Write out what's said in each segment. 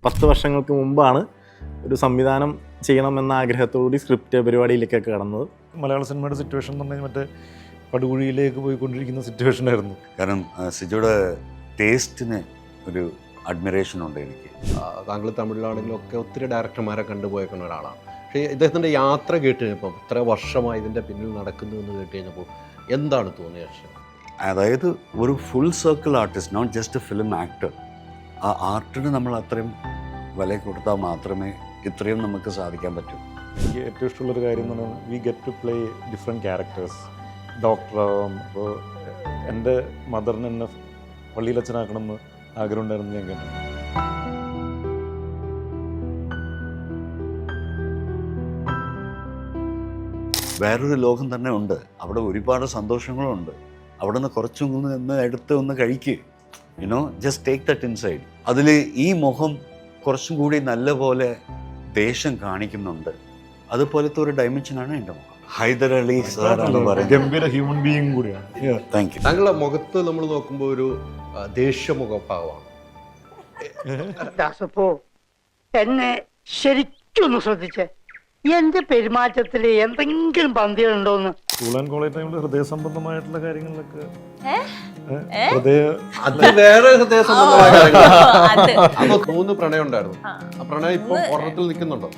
10 വർഷങ്ങൾക്ക് മുമ്പാണ് ഒരു സംവിധാനം ചെയ്യണമെന്ന ആഗ്രഹത്തോടുകൂടി സ്ക്രിപ്റ്റ് പരിപാടിയിലേക്കൊക്കെ കടന്നത്. മലയാള സിനിമയുടെ സിറ്റുവേഷൻ എന്ന് പറഞ്ഞാൽ മറ്റേ പടുകുഴിയിലേക്ക് പോയിക്കൊണ്ടിരിക്കുന്ന സിറ്റുവേഷൻ ആയിരുന്നു. കാരണം സിജോയുടെ ടേസ്റ്റിന് ഒരു അഡ്മിറേഷൻ ഉണ്ട് എനിക്ക്. താങ്കൾ തമിഴിലാണെങ്കിലും ഒക്കെ ഒത്തിരി ഡയറക്ടർമാരെ കണ്ടുപോയേക്കുന്ന ഒരാളാണ്. പക്ഷേ ഇദ്ദേഹത്തിൻ്റെ യാത്ര കേട്ട് കഴിഞ്ഞപ്പം ഇത്ര വർഷമായി ഇതിൻ്റെ പിന്നിൽ നടക്കുന്നു എന്ന് കേട്ട് കഴിഞ്ഞപ്പോൾ എന്താണ് തോന്നിയത്? അതായത് ഒരു full circle artist, not just a film actor. ആ ആർട്ടിന് നമ്മൾ അത്രയും വില കൊടുത്താൽ മാത്രമേ ഇത്രയും നമുക്ക് സാധിക്കാൻ പറ്റൂ. എനിക്ക് ഏറ്റവും ഇഷ്ടമുള്ളൊരു കാര്യം എന്ന് പറഞ്ഞാൽ we get to play different characters. ഡോക്ടറാവാം. അപ്പോൾ എൻ്റെ മദറിന് എന്നെ പള്ളിയിലച്ഛനാക്കണമെന്ന് ആഗ്രഹം ഉണ്ടായിരുന്നു ഞാൻ കേട്ടു. വേറൊരു ലോകം തന്നെ ഉണ്ട്. അവിടെ ഒരുപാട് സന്തോഷങ്ങളുണ്ട്. അവിടെ നിന്ന് കുറച്ചും ഒന്ന് എടുത്ത് ഒന്ന് കഴിക്കുക. You know, just take that inside. അതിൽ ഈ മുഖം കുറച്ചും കൂടി നല്ല പോലെ ദേഷ്യം കാണിക്കുന്നുണ്ട്. അതുപോലത്തെ ഒരു ഡയമെൻഷനാണ് എൻ്റെ മുഖം. ഹൈദർ അലി സാർ എന്ന് പറയുന്നത് ഗംഭീര ഹ്യൂമൻ ബീയിങ് കൂടിയാണ്. Thank you. താങ്കളുടെ മുഖത്ത് നമ്മൾ നോക്കുമ്പോൾ ഒരു ദേഷ്യമുഖഭാവമാണ്. ദാസപ്പോ എന്നെ ശരിക്കൊന്ന് ശ്രദ്ധിച്ചേ. എന്റെ പെരുമാറ്റത്തിൽ എന്തെങ്കിലും പന്തികളുണ്ടോന്ന്. സ്കൂൾ ആൻഡ് കോളേജ് ടൈമിൽ ഹൃദയ സംബന്ധമായിട്ടുള്ള കാര്യങ്ങളിലൊക്കെ അത് വേറെ ഹൃദയ സംബന്ധമായ കാര്യങ്ങളാണ്. അപ്പൊ 3 പ്രണയം ഉണ്ടായിരുന്നു. ആ പ്രണയം ഇപ്പൊ ഓർമ്മത്തിൽ നിൽക്കുന്നുണ്ടോ?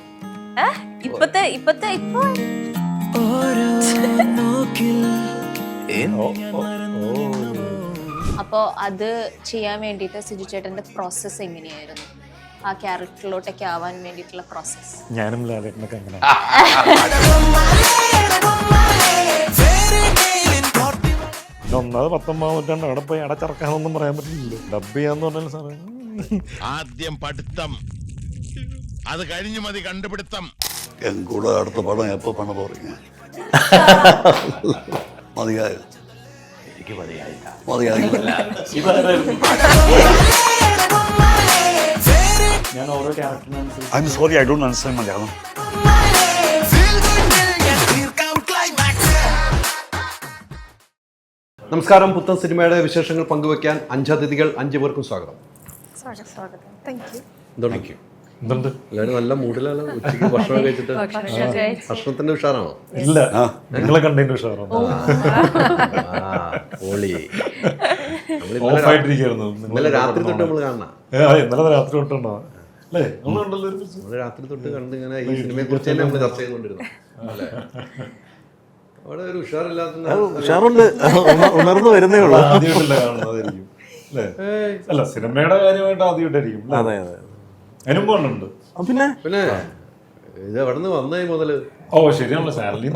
അപ്പോൾ അത് ചെയ്യാൻ വേണ്ടിയിട്ട് സിജു ചേട്ടൻ്റെ പ്രോസസ്സ് എങ്ങനെയായിരുന്നു? ആ ക്യാരക്ടറിലോട്ടൊക്കെ ആവാൻ വേണ്ടിയിട്ടുള്ള പ്രോസസ്സ്. ഞാനും ലാലേട്ടനൊക്കെ അങ്ങനെ ഒന്നാമത് 19-ാം നൂറ്റാണ്ട് അവിടെ പോയി അടച്ചിറക്കാനൊന്നും പറയാൻ പറ്റില്ലല്ലോ. ഡബ് ചെയ്യാന്ന് പറഞ്ഞാൽ സാറേ ആദ്യം പഠിത്തം, അത് കഴിഞ്ഞു മതി കണ്ടുപിടുത്തം. എൻ കൂടെ അടുത്ത പടം എപ്പോൾ പണ പോറീங்க? മതിയായോ? എനിക്ക് മതിയായില്ല. ഞാൻ ഓരോ ക്യാരക്ടറിനനുസരിച്ച് I'm sorry, I don't understand Malayalam. നമസ്കാരം. പുത്തൻ സിനിമയുടെ വിശേഷങ്ങൾ പങ്കുവെക്കാൻ 5 അതിഥികൾ, 5 പേർക്കും സ്വാഗതം. എന്തുണ്ട്? എല്ലാവരും നല്ല മൂഡിലല്ല. ഉച്ചയ്ക്ക് ഭക്ഷണം കഴിച്ചിട്ട് ഭക്ഷണത്തിന്റെ ഉഷാറാണോ? ഇല്ല, നിങ്ങളെ കണ്ടതിന്റെ ഉഷാറാണ്. ഓളി ഓഫായിട്ടിരിക്കുന്നു. ഇന്നലെ രാത്രി തൊട്ട് നമ്മൾ കാണണം. ഇന്നലെ രാത്രി തൊട്ടുണ്ടോ അല്ലേ? നമ്മളുണ്ടല്ലോ നമ്മൾ രാത്രി തൊട്ട് കണ്ട് ഇങ്ങനെ ഈ സിനിമയെ കുറിച്ച് തന്നെ നമ്മൾ ചർച്ച ചെയ്തുകൊണ്ടിരുന്നു അല്ലേ? അവിടെ ഒരു ഉഷാറുണ്ട്, ഉണർന്നു വരുന്നേ ഉള്ളൂ. ആദ്യമായിട്ടല്ല കാണുന്നതായിരിക്കും അല്ലേ? അല്ല, സിനിമയുടെ കാര്യമായിട്ട് ആദ്യമായിട്ടായിരിക്കും. അതെ അതെ. അതിനുമ്പ് കണ്ടുണ്ട്. പിന്നെ ഇത് എവിടെ നിന്ന് വന്ന ഈ മുതല്? ഓ ശരിയാണല്ലോ, സാലറി.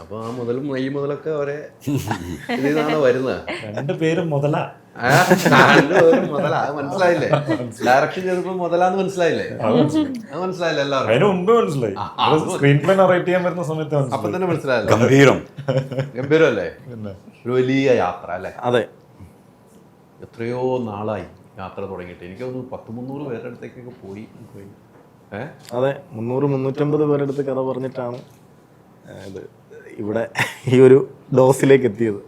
അപ്പൊ ആ മുതലും ഈ മുതലൊക്കെ ഒരേ ഇതിനാണ് വരുന്നത്. 2 പേരും മുതലാ. മുതലാ, മനസ്സിലായില്ലേ? ഡയറക്ഷൻ ചെയ്തപ്പോ മുതലാന്ന് മനസ്സിലായില്ലേ? അത് മനസ്സിലായില്ലേ എല്ലാവരും? അതിന് മുമ്പ് മനസ്സിലായി. സ്ക്രീൻ പ്ലേ നറേറ്റ് ചെയ്യാൻ വരുന്ന സമയത്ത് അപ്പൊ തന്നെ മനസ്സിലായല്ലോ. ഗംഭീരം അല്ലേ? ഒരു വലിയ യാത്ര അല്ലേ? അതെ. എത്രയോ നാളായി യാത്ര തുടങ്ങിയിട്ട്. എനിക്ക് തോന്നുന്നു 100-300 പേരുടെ അടുത്തേക്കൊക്കെ പോയി. അതെ, 300-350 പേരുടെ അടുത്ത് കഥ പറഞ്ഞിട്ടാണ് ഇത് ഇവിടെ ഈ ഒരു ഡോസിലേക്ക് എത്തിയത്.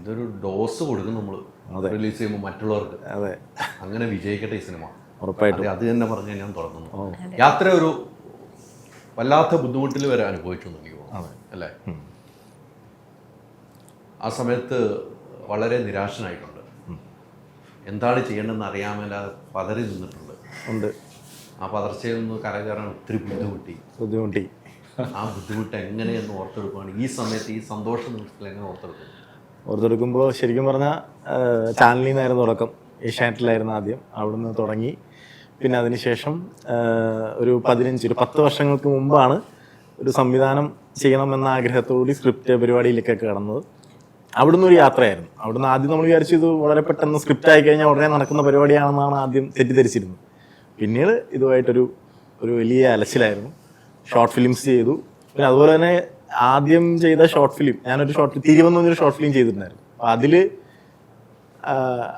ഇതൊരു ഡോസ് കൊടുക്കും നമ്മള് റിലീസ് ചെയ്യുമ്പോൾ മറ്റുള്ളവർക്ക്. അതെ, അങ്ങനെ വിജയിക്കട്ടെ ഈ സിനിമ. ഉറപ്പായിട്ടും. അത് തന്നെ പറഞ്ഞ് ഞാൻ തുടങ്ങുന്നു. യാത്ര ഒരു വല്ലാത്ത ബുദ്ധിമുട്ടിൽ വരെ അനുഭവിച്ചു എനിക്ക് തോന്നുന്നു അല്ലേ? ആ സമയത്ത് വളരെ നിരാശനായിട്ടുണ്ട്. എന്താണ് ചെയ്യേണ്ടതെന്ന് അറിയാമല്ലാതെ പതറി നിന്നിട്ടുണ്ട്. ആ പതർച്ചയിൽ നിന്ന് കരകയറാൻ ഒത്തിരി ബുദ്ധിമുട്ടി. ആ ബുദ്ധിമുട്ട് എങ്ങനെയെന്ന് ഓർത്തെടുക്കുകയാണ് ഈ സമയത്ത്, ഈ സന്തോഷ നിമിഷത്തിൽ എങ്ങനെ ഓർത്തെടുക്കുമ്പോൾ ശരിക്കും പറഞ്ഞാൽ ചാനലിൽ നിന്നായിരുന്നു തുടക്കം. ഏഷ്യാനെറ്റിലായിരുന്നു ആദ്യം. അവിടുന്ന് തുടങ്ങി. പിന്നെ അതിനുശേഷം ഒരു 10 വർഷങ്ങൾക്ക് മുമ്പാണ് ഒരു സംവിധാനം ചെയ്യണമെന്ന ആഗ്രഹത്തോടുകൂടി സ്ക്രിപ്റ്റ് പരിപാടിയിലേക്കൊക്കെ കടന്നത്. അവിടുന്ന് ഒരു യാത്രയായിരുന്നു. അവിടുന്ന് ആദ്യം നമ്മൾ വിചാരിച്ചു ഇത് വളരെ പെട്ടെന്ന് സ്ക്രിപ്റ്റ് ആയി കഴിഞ്ഞാൽ ഉടനെ നടക്കുന്ന പരിപാടിയാണെന്നാണ് ആദ്യം തെറ്റിദ്ധരിച്ചിരുന്നത്. പിന്നീട് ഇതുമായിട്ടൊരു വലിയ അലച്ചിലായിരുന്നു. ഷോർട്ട് ഫിലിംസ് ചെയ്തു. പിന്നെ അതുപോലെ തന്നെ ആദ്യം ചെയ്ത ഷോർട്ട് ഫിലിം, ഞാനൊരു തിരുവനന്തപുരം ഷോർട്ട് ഫിലിം ചെയ്തിട്ടുണ്ടായിരുന്നു. അപ്പോൾ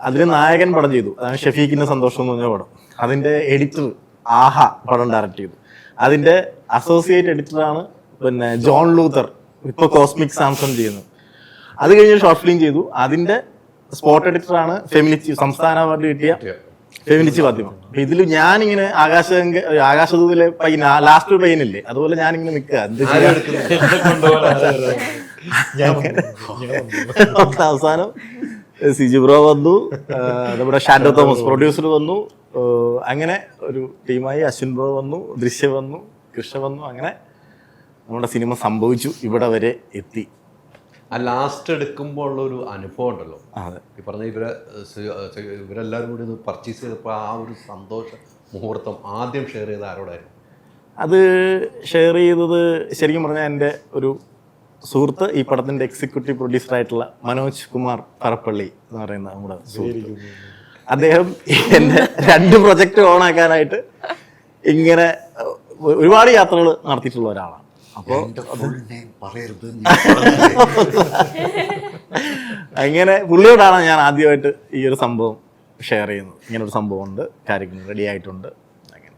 അതിൽ നായകൻ പടം ചെയ്തു. അതാണ് ഷഫീഖിൻ്റെ സന്തോഷം എന്ന് പറഞ്ഞ പടം. അതിൻ്റെ എഡിറ്റർ ആഹ പടം ഡയറക്റ്റ് ചെയ്തു. അതിൻ്റെ അസോസിയേറ്റ് എഡിറ്ററാണ് പിന്നെ ജോൺ ലൂത്തർ, ഇപ്പോൾ കോസ്മിക് സാംസൺ ചെയ്യുന്നത്. അത് കഴിഞ്ഞ് ഷോർട്ട് ഫിലിം ചെയ്തു. അതിൻ്റെ സ്പോട്ട് എഡിറ്ററാണ് ഫെമിനിറ്റി സംസ്ഥാന അവാർഡ് കിട്ടിയ ഫെമിനിസ്റ്റ് മാധ്യമം. അപ്പൊ ഇതിൽ ഞാനിങ്ങനെ ആകാശദൂതിലെ പയ്യൻ ലാസ്റ്റ് പയ്യനില്ലേ, അതുപോലെ ഞാനിങ്ങനെ നിൽക്കുക, എന്ത് ചെയ്യാ. അവസാനം സിജി ബ്രോ വന്നു, നമ്മുടെ ഷാൻഡോ തോമസ് പ്രൊഡ്യൂസർ വന്നു, അങ്ങനെ ഒരു ടീമായി. അശ്വിൻ ബ്രോ വന്നു, ദൃശ്യ വന്നു, കൃഷ്ണ വന്നു, അങ്ങനെ നമ്മുടെ സിനിമ സംഭവിച്ചു, ഇവിടെ വരെ എത്തി. ആ ലാസ്റ്റ് എടുക്കുമ്പോൾ ഉള്ളൊരു അനുഭവം ഉണ്ടല്ലോ. അതെ, ഈ പറഞ്ഞ ഇവരെല്ലാവരും കൂടി ഒന്ന് പർച്ചേസ് ചെയ്തപ്പോൾ ആ ഒരു സന്തോഷ മുഹൂർത്തം ആദ്യം ഷെയർ ചെയ്ത് ആരോടായിരുന്നു? അത് ഷെയർ ചെയ്തത് ശരിക്കും പറഞ്ഞാൽ എൻ്റെ ഒരു സുഹൃത്ത്, ഈ പടത്തിൻ്റെ എക്സിക്യൂട്ടീവ് പ്രൊഡ്യൂസറായിട്ടുള്ള മനോജ് കുമാർ പറപ്പള്ളി എന്ന് പറയുന്ന നമ്മുടെ സുഹൃത്ത്. അദ്ദേഹം എൻ്റെ 2 പ്രൊജക്റ്റ് ഓണാക്കാനായിട്ട് ഇങ്ങനെ ഒരുപാട് യാത്രകൾ നടത്തിയിട്ടുള്ള ഒരാളാണ്. അപ്പോൾ അങ്ങനെ പുള്ളിയോടാണ് ഞാൻ ആദ്യമായിട്ട് ഈ ഒരു സംഭവം ഷെയർ ചെയ്യുന്നത്. ഇങ്ങനൊരു സംഭവം ഉണ്ട്, കാര്യങ്ങൾ റെഡി ആയിട്ടുണ്ട്. അങ്ങനെ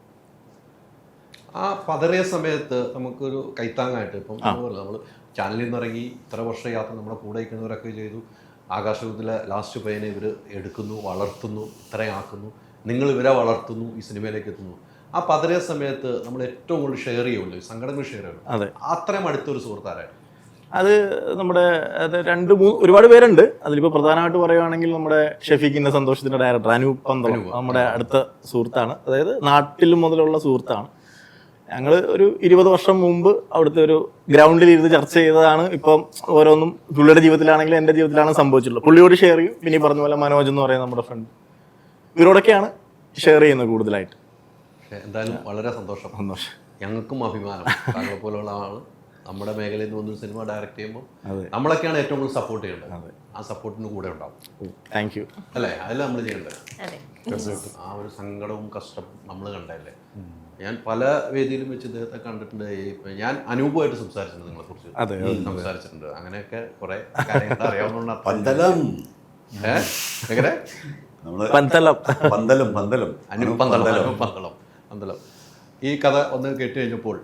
ആ പതറിയ സമയത്ത് നമുക്കൊരു കൈത്താങ്ങായിട്ട് ഇപ്പം നമ്മൾ ചാനലിൽ നിന്ന് ഇറങ്ങി ഇത്ര വർഷ യാത്ര നമ്മുടെ കൂടെ ഇരിക്കുന്നവരൊക്കെ ചെയ്തു. ആകാശത്തിലെ ലാസ്റ്റ് പയ്യനെ ഇവർ എടുക്കുന്നു, വളർത്തുന്നു, ഇത്രയാക്കുന്നു, നിങ്ങൾ ഇവരെ വളർത്തുന്നു, ഈ സിനിമയിലേക്ക് എത്തുന്നു. ആ പതറിയ സമയത്ത് നമ്മൾ ഏറ്റവും കൂടുതൽ ഷെയർ ചെയ്യുമല്ലോ, സങ്കടങ്ങൾ ഷെയർ ചെയ്യുമല്ലോ. അതെ, അത്രയും അടുത്തൊരു സുഹൃത്താരായിരുന്നു. അത് നമ്മുടെ 2-3 ഒരുപാട് പേരുണ്ട്. അതിലിപ്പോൾ പ്രധാനമായിട്ട് പറയുകയാണെങ്കിൽ നമ്മുടെ ഷെഫീഖിൻ്റെ സന്തോഷത്തിൻ്റെ ഡയറക്ടർ അനൂപ് പന്തളം നമ്മുടെ അടുത്ത സുഹൃത്താണ്. അതായത് നാട്ടിൽ മുതലുള്ള സുഹൃത്താണ്. ഞങ്ങൾ ഒരു 20 വർഷം മുമ്പ് അവിടുത്തെ ഒരു ഗ്രൗണ്ടിൽ ഇരുന്ന് ചർച്ച ചെയ്തതാണ്. ഇപ്പം ഓരോന്നും പുള്ളിയുടെ ജീവിതത്തിലാണെങ്കിലും എൻ്റെ ജീവിതത്തിലാണ് സംഭവിച്ചിട്ടുള്ളത്. പുള്ളിയോട് ഷെയർ ചെയ്യും. പിന്നെ ഈ പറഞ്ഞ പോലെ മനോജ് എന്ന് പറയുന്ന നമ്മുടെ ഫ്രണ്ട്, ഇവരോടൊക്കെയാണ് ഷെയർ ചെയ്യുന്നത് കൂടുതലായിട്ട്. എന്തായാലും വളരെ സന്തോഷം. ഞങ്ങൾക്കും അഭിമാനം. താങ്കളെ പോലുള്ള ആൾ നമ്മുടെ മേഖലയിൽ നിന്ന് വന്നൊരു സിനിമ ഡയറക്റ്റ് ചെയ്യുമ്പോൾ നമ്മളൊക്കെയാണ് ഏറ്റവും കൂടുതൽ സപ്പോർട്ട് ചെയ്യേണ്ടത്. ആ സപ്പോർട്ടിന് കൂടെ ഉണ്ടാവും. Thank you. അല്ലേ, അതല്ല നമ്മൾ ചെയ്യേണ്ടത്. ആ ഒരു സങ്കടവും കഷ്ടവും നമ്മൾ കണ്ടല്ലേ. ഞാൻ പല വേദിയിലും വെച്ച് ഇദ്ദേഹത്തെ കണ്ടിട്ടുണ്ട്. ഞാൻ അനൂപമായിട്ട് സംസാരിച്ചിട്ടുണ്ട്, നിങ്ങളെ കുറിച്ച് സംസാരിച്ചിട്ടുണ്ട്. അങ്ങനെയൊക്കെ കുറെ കാര്യങ്ങൾ അറിയാവുന്ന എങ്ങനെ പന്തളം ഈ കഥ ഒന്ന് കേട്ട് കഴിഞ്ഞപ്പോൾ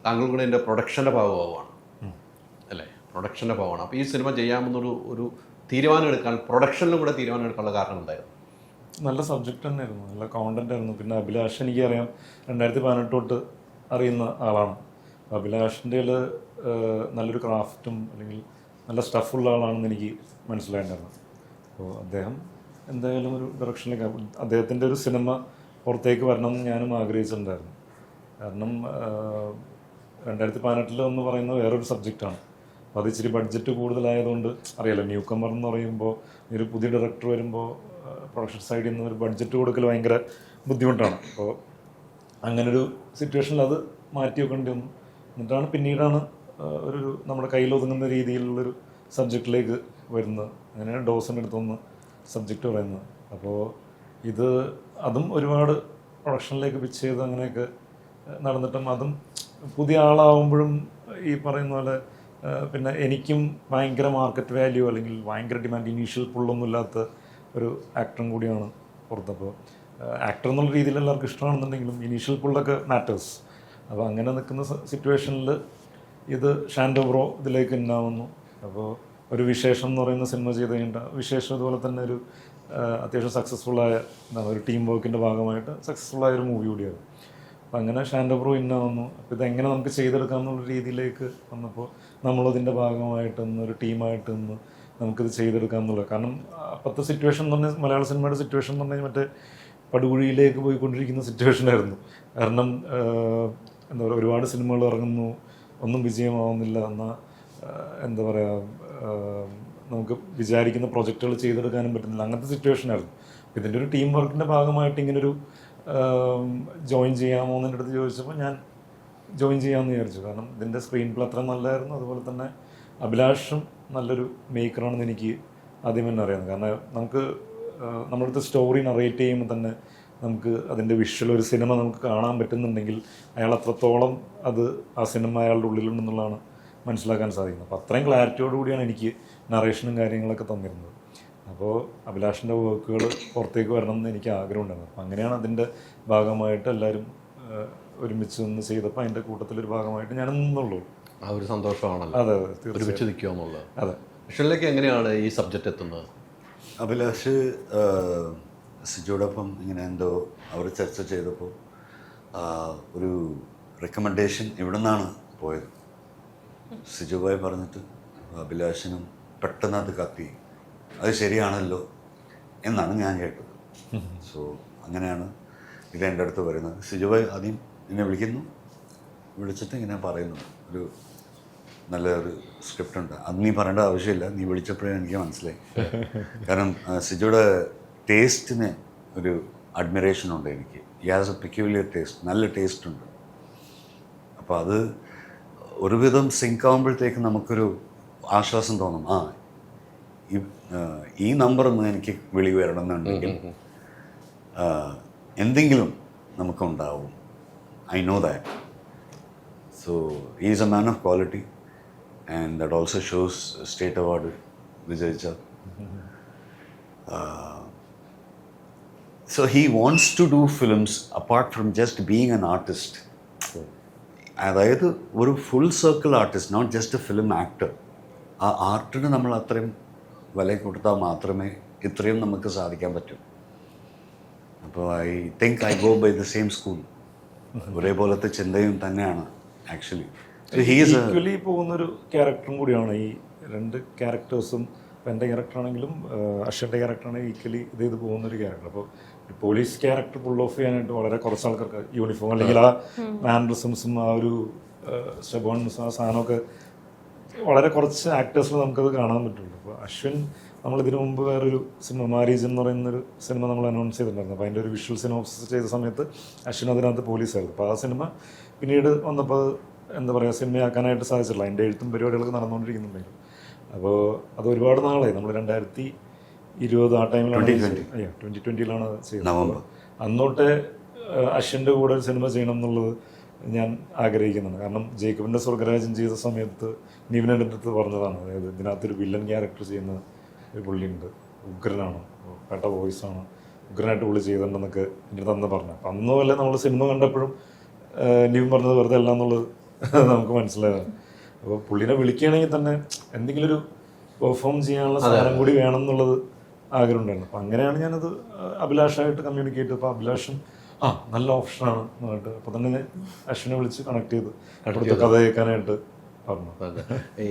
താങ്കൾ കൂടെ എൻ്റെ പ്രൊഡക്ഷൻ്റെ ഭാഗമാവുകയാണ് അല്ലേ, പ്രൊഡക്ഷൻ്റെ ഭാഗമാണ്. അപ്പോൾ ഈ സിനിമ ചെയ്യാമെന്നൊരു തീരുമാനം എടുക്കാൻ, പ്രൊഡക്ഷനിലും കൂടെ തീരുമാനം എടുക്കാനുള്ള കാരണം എന്തായിരുന്നു? നല്ല സബ്ജക്റ്റ് തന്നെയായിരുന്നു, നല്ല കോണ്ടന്റ് ആയിരുന്നു. പിന്നെ അഭിലാഷ് എനിക്കറിയാം, 2018 തൊട്ട് അറിയുന്ന ആളാണ്. അഭിലാഷിൻ്റെ നല്ലൊരു ക്രാഫ്റ്റും അല്ലെങ്കിൽ നല്ല സ്റ്റഫുള്ള ആളാണെന്ന് എനിക്ക് മനസ്സിലായിട്ടുണ്ടായിരുന്നു. അപ്പോൾ അദ്ദേഹം എന്തായാലും ഒരു ഡയറക്ഷനിലേക്ക്, അദ്ദേഹത്തിൻ്റെ ഒരു സിനിമ പുറത്തേക്ക് വരണമെന്ന് ഞാനും ആഗ്രഹിച്ചിട്ടുണ്ടായിരുന്നു. കാരണം 2018 എന്ന് പറയുന്നത് വേറൊരു സബ്ജക്റ്റാണ്. അപ്പോൾ അത് ഇച്ചിരി ബഡ്ജറ്റ് കൂടുതലായതുകൊണ്ട് അറിയാലോ, ന്യൂ കമർ എന്ന് പറയുമ്പോൾ ഒരു പുതിയ ഡയറക്ടർ വരുമ്പോൾ പ്രൊഡക്ഷൻ സൈഡിൽ നിന്ന് ഒരു ബഡ്ജറ്റ് കൊടുക്കൽ ഭയങ്കര ബുദ്ധിമുട്ടാണ്. അപ്പോൾ അങ്ങനൊരു സിറ്റുവേഷനിൽ അത് മാറ്റി വെക്കേണ്ടി വന്നു. എന്നിട്ടാണ് പിന്നീടാണ് ഒരു നമ്മുടെ കയ്യിലൊതുങ്ങുന്ന രീതിയിലുള്ളൊരു സബ്ജക്റ്റിലേക്ക് വരുന്നത്. അങ്ങനെയാണ് ഡോസിൻ്റെ അടുത്തൊന്ന് സബ്ജക്റ്റ് പറയുന്നത്. അപ്പോൾ അതും ഒരുപാട് പ്രൊഡക്ഷനിലേക്ക് പിച്ച് ചെയ്ത് അങ്ങനെയൊക്കെ നടന്നിട്ടും അതും പുതിയ ആളാവുമ്പോഴും ഈ പറയുന്ന പോലെ പിന്നെ എനിക്കും ഭയങ്കര മാർക്കറ്റ് വാല്യൂ അല്ലെങ്കിൽ ഭയങ്കര ഡിമാൻഡ്, ഇനീഷ്യൽ പുള്ളൊന്നും ഇല്ലാത്ത ഒരു ആക്ടറും കൂടിയാണ് പുറത്തപ്പോൾ. ആക്ടർ എന്നുള്ള രീതിയിൽ എല്ലാവർക്കും ഇഷ്ടമാണെന്നുണ്ടെങ്കിലും ഇനീഷ്യൽ പുള്ളൊക്കെ മാറ്റേഴ്സ്. അപ്പോൾ അങ്ങനെ നിൽക്കുന്ന സിറ്റുവേഷനിൽ ഇത് ഷാൻഡോ ബ്രോ ഇതിലേക്ക് ഉണ്ടാവുന്നു. അപ്പോൾ ഒരു വിശേഷം എന്ന് പറയുന്ന സിനിമ ചെയ്ത് കഴിഞ്ഞിട്ട് വിശേഷം ഇതുപോലെ തന്നെ ഒരു അത്യാവശ്യം സക്സസ്ഫുള്ളായ ഒരു ടീം വർക്കിൻ്റെ ഭാഗമായിട്ട് സക്സസ്ഫുള്ളായ ഒരു മൂവി കൂടിയാണ്. അപ്പം അങ്ങനെ ഷാൻഡോ ബ്രോ ഇന്നാവുന്നു. അപ്പോൾ ഇതെങ്ങനെ നമുക്ക് ചെയ്തെടുക്കാം എന്നുള്ള രീതിയിലേക്ക് വന്നപ്പോൾ നമ്മളതിൻ്റെ ഭാഗമായിട്ട് ഒരു ടീമായിട്ട് നിന്ന് നമുക്കിത് ചെയ്തെടുക്കാം എന്നുള്ളത്. കാരണം അപ്പോഴത്തെ സിറ്റുവേഷൻ എന്ന് പറഞ്ഞാൽ മലയാള സിനിമയുടെ സിറ്റുവേഷൻ എന്ന് പറഞ്ഞാൽ മറ്റേ പടുകുഴിയിലേക്ക് പോയിക്കൊണ്ടിരിക്കുന്ന സിറ്റുവേഷനായിരുന്നു. കാരണം എന്താ പറയുക, ഒരുപാട് സിനിമകൾ ഇറങ്ങുന്നു, ഒന്നും വിജയമാവുന്നില്ല, എന്നാൽ എന്താ പറയുക, നമുക്ക് വിചാരിക്കുന്ന പ്രൊജക്റ്റുകൾ ചെയ്തെടുക്കാനും പറ്റുന്നില്ല, അങ്ങനത്തെ സിറ്റുവേഷനായിരുന്നു. ഇതിൻ്റെ ഒരു ടീം വർക്കിൻ്റെ ഭാഗമായിട്ട് ഇങ്ങനൊരു ജോയിൻ ചെയ്യാമോ എന്ന് എൻ്റെ അടുത്ത് ചോദിച്ചപ്പോൾ ഞാൻ ജോയിൻ ചെയ്യാമെന്ന് വിചാരിച്ചു. കാരണം ഇതിൻ്റെ സ്ക്രീൻ പ്ലേ അത്ര നല്ലതായിരുന്നു. അതുപോലെ തന്നെ അഭിലാഷും നല്ലൊരു മേക്കറാണെന്ന് എനിക്ക് ആദ്യം തന്നെ അറിയാം. കാരണം നമുക്ക് നമ്മുടെ അടുത്ത് സ്റ്റോറി നറേറ്റ് ചെയ്യുമ്പോൾ തന്നെ നമുക്ക് അതിൻ്റെ വിഷ്വൽ ഒരു സിനിമ നമുക്ക് കാണാൻ പറ്റുന്നുണ്ടെങ്കിൽ അയാൾ അത്രത്തോളം ആ സിനിമ അയാളുടെ ഉള്ളിലുണ്ടെന്നുള്ളതാണ് മനസ്സിലാക്കാൻ സാധിക്കുന്നത്. അപ്പോൾ അത്രയും ക്ലാരിറ്റിയോടുകൂടിയാണ് എനിക്ക് നറേഷനും കാര്യങ്ങളൊക്കെ തന്നിരുന്നത്. അപ്പോൾ അഭിലാഷിൻ്റെ വർക്കുകൾ പുറത്തേക്ക് വരണം എന്ന് എനിക്ക് ആഗ്രഹമുണ്ടായിരുന്നു. അപ്പം അങ്ങനെയാണ് അതിൻ്റെ ഭാഗമായിട്ട് എല്ലാവരും ഒരുമിച്ച് നിന്ന് ചെയ്തപ്പോൾ അതിൻ്റെ കൂട്ടത്തിലൊരു ഭാഗമായിട്ട് ഞാൻ നിന്നുള്ളൂ. ആ ഒരു സന്തോഷമാണല്ലോ. അതെ, ഒരുമിച്ച് നിൽക്കുക എന്നുള്ളത്. അതെ. വിഷനിലേക്ക് എങ്ങനെയാണ് ഈ സബ്ജക്റ്റ് എത്തുന്നത്? അഭിലാഷ് സിജോടൊപ്പം ഇങ്ങനെ എന്തോ അവർ ചർച്ച ചെയ്തപ്പോൾ ഒരു റെക്കമെൻഡേഷൻ ഇവിടെ നിന്നാണ് പോയത്. സിജു ഭായ് പറഞ്ഞിട്ട് അഭിലാഷനും പെട്ടെന്ന് അത് കത്തി, അത് ശരിയാണല്ലോ എന്നാണ് ഞാൻ കേട്ടത്. സോ അങ്ങനെയാണ് ഇത് എൻ്റെ അടുത്ത് വരുന്നത്. സിജു ഭായ് ആദ്യം എന്നെ വിളിക്കുന്നു, വിളിച്ചിട്ട് ഇങ്ങനെ പറയുന്നു ഒരു നല്ലൊരു സ്ക്രിപ്റ്റ് ഉണ്ട്, അത് നീ പറയേണ്ട ആവശ്യമില്ല, നീ വിളിച്ചപ്പോഴേ എനിക്ക് മനസ്സിലായി. കാരണം സിജുയുടെ ടേസ്റ്റിന് ഒരു അഡ്മിറേഷൻ ഉണ്ട് എനിക്ക്. യാസ് എ പെക്യൂലിയർ ടേസ്റ്റ്, നല്ല ടേസ്റ്റ് ഉണ്ട്. അപ്പോൾ അത് ഒരുവിധം സിങ്ക് ആകുമ്പോഴത്തേക്ക് നമുക്കൊരു ആശ്വാസം തോന്നും. ഈ നമ്പറൊന്നും എനിക്ക് വിളി വരണമെന്നുണ്ടെങ്കിൽ എന്തെങ്കിലും നമുക്കുണ്ടാവും. I know that. So he is a man of quality and that also shows state award വിജയിച്ച. So he wants to do films apart from just being an artist. അതായത് ഒരു full circle artist, not just a film actor. ആ ആർട്ടിന് നമ്മൾ അത്രയും വില കൊടുത്താൽ മാത്രമേ ഇത്രയും നമുക്ക് സാധിക്കാൻ പറ്റൂ. അപ്പോൾ I think I go by the same school. ഒരേപോലത്തെ ചിന്തയും തന്നെയാണ് ആക്ച്വലി. ഈക്വലി പോകുന്നൊരു ക്യാരക്ടറും കൂടിയാണ് ഈ രണ്ട് ക്യാരക്ടേഴ്സും. ഇപ്പോൾ എൻ്റെ ക്യാരക്ടറാണെങ്കിലും അശ്വൻ്റെ ക്യാരക്ടറാണെങ്കിൽ ഈക്വലി ഇത് പോകുന്നൊരു ക്യാരക്ടർ. അപ്പോൾ ഒരു പോലീസ് ക്യാരക്ടർ പുൾ ഓഫ് ചെയ്യാനായിട്ട് വളരെ കുറച്ച് ആൾക്കാർക്ക് യൂണിഫോം അല്ലെങ്കിൽ ആ മാനറിസംസും ആ ഒരു സ്റ്റബോൺസും ആ സാധനമൊക്കെ വളരെ കുറച്ച് ആക്ടേഴ്സിൽ നമുക്കത് കാണാൻ പറ്റുള്ളൂ. അപ്പോൾ അശ്വിൻ നമ്മളിതിനു മുമ്പ് വേറൊരു സിനിമ മാരീജ് എന്ന് പറയുന്നൊരു സിനിമ നമ്മൾ അനൗൺസ് ചെയ്തിട്ടുണ്ടായിരുന്നു. അപ്പോൾ അതിൻ്റെ ഒരു വിഷ്വൽ സിനോപ്സിസ് ചെയ്ത സമയത്ത് അശ്വിൻ അതിനകത്ത് പോലീസായിരുന്നു. അപ്പോൾ ആ സിനിമ പിന്നീട് വന്നപ്പോൾ എന്താ പറയുക, സിനിമയാക്കാനായിട്ട് സാധിച്ചിട്ടില്ല. അതിൻ്റെ എഴുത്തും പരിപാടികളൊക്കെ നടന്നുകൊണ്ടിരിക്കുന്നുണ്ടെങ്കിലും. അപ്പോൾ അത് ഒരുപാട് നാളായി. നമ്മൾ 2020 ആ ടൈമിലാണ് 2020 ചെയ്തത്. അന്നോട്ടെ അശ്വിൻ്റെ കൂടെ ഒരു സിനിമ ചെയ്യണം എന്നുള്ളത് ഞാൻ ആഗ്രഹിക്കുന്നുണ്ട്. കാരണം ജേക്കബിൻ്റെ സ്വർഗരാജൻ ചെയ്ത സമയത്ത് നിവിൻ്റെ അടുത്ത് പറഞ്ഞതാണ്, അതായത് ഇതിനകത്തൊരു വില്ലൻ ക്യാരക്ടർ ചെയ്യുന്ന ഒരു പുള്ളിയുണ്ട്, ഉഗ്രനാണ്, പെട്ട വോയിസാണ്, ഉഗ്രനായിട്ട് പുള്ളി ചെയ്തിട്ടുണ്ടെന്നൊക്കെ എൻ്റെ അടുത്ത് അന്ന് പറഞ്ഞു. അപ്പം അന്ന് വല്ല നമ്മൾ സിനിമ കണ്ടപ്പോഴും നിവിൻ പറഞ്ഞത് വെറുതെ അല്ല എന്നുള്ളത് നമുക്ക് മനസ്സിലായതാണ്. അപ്പോൾ പുള്ളിനെ വിളിക്കുകയാണെങ്കിൽ തന്നെ എന്തെങ്കിലും ഒരു പെർഫോം ചെയ്യാനുള്ള സാധനം കൂടി വേണം എന്നുള്ളത് ആഗ്രഹം ഉണ്ടായിരുന്നു. അപ്പം അങ്ങനെയാണ് ഞാനത് അഭിലാഷായിട്ട് കമ്മ്യൂണിക്കേറ്റ് ചെയ്തപ്പോൾ അഭിലാഷും നല്ല ഓപ്ഷനാണ് എന്നിട്ട് അപ്പോൾ തന്നെ അശ്വിനെ വിളിച്ച് കണക്ട് ചെയ്ത് അവിടുത്തെ കഥ കേൾക്കാനായിട്ട് പറഞ്ഞു. ഈ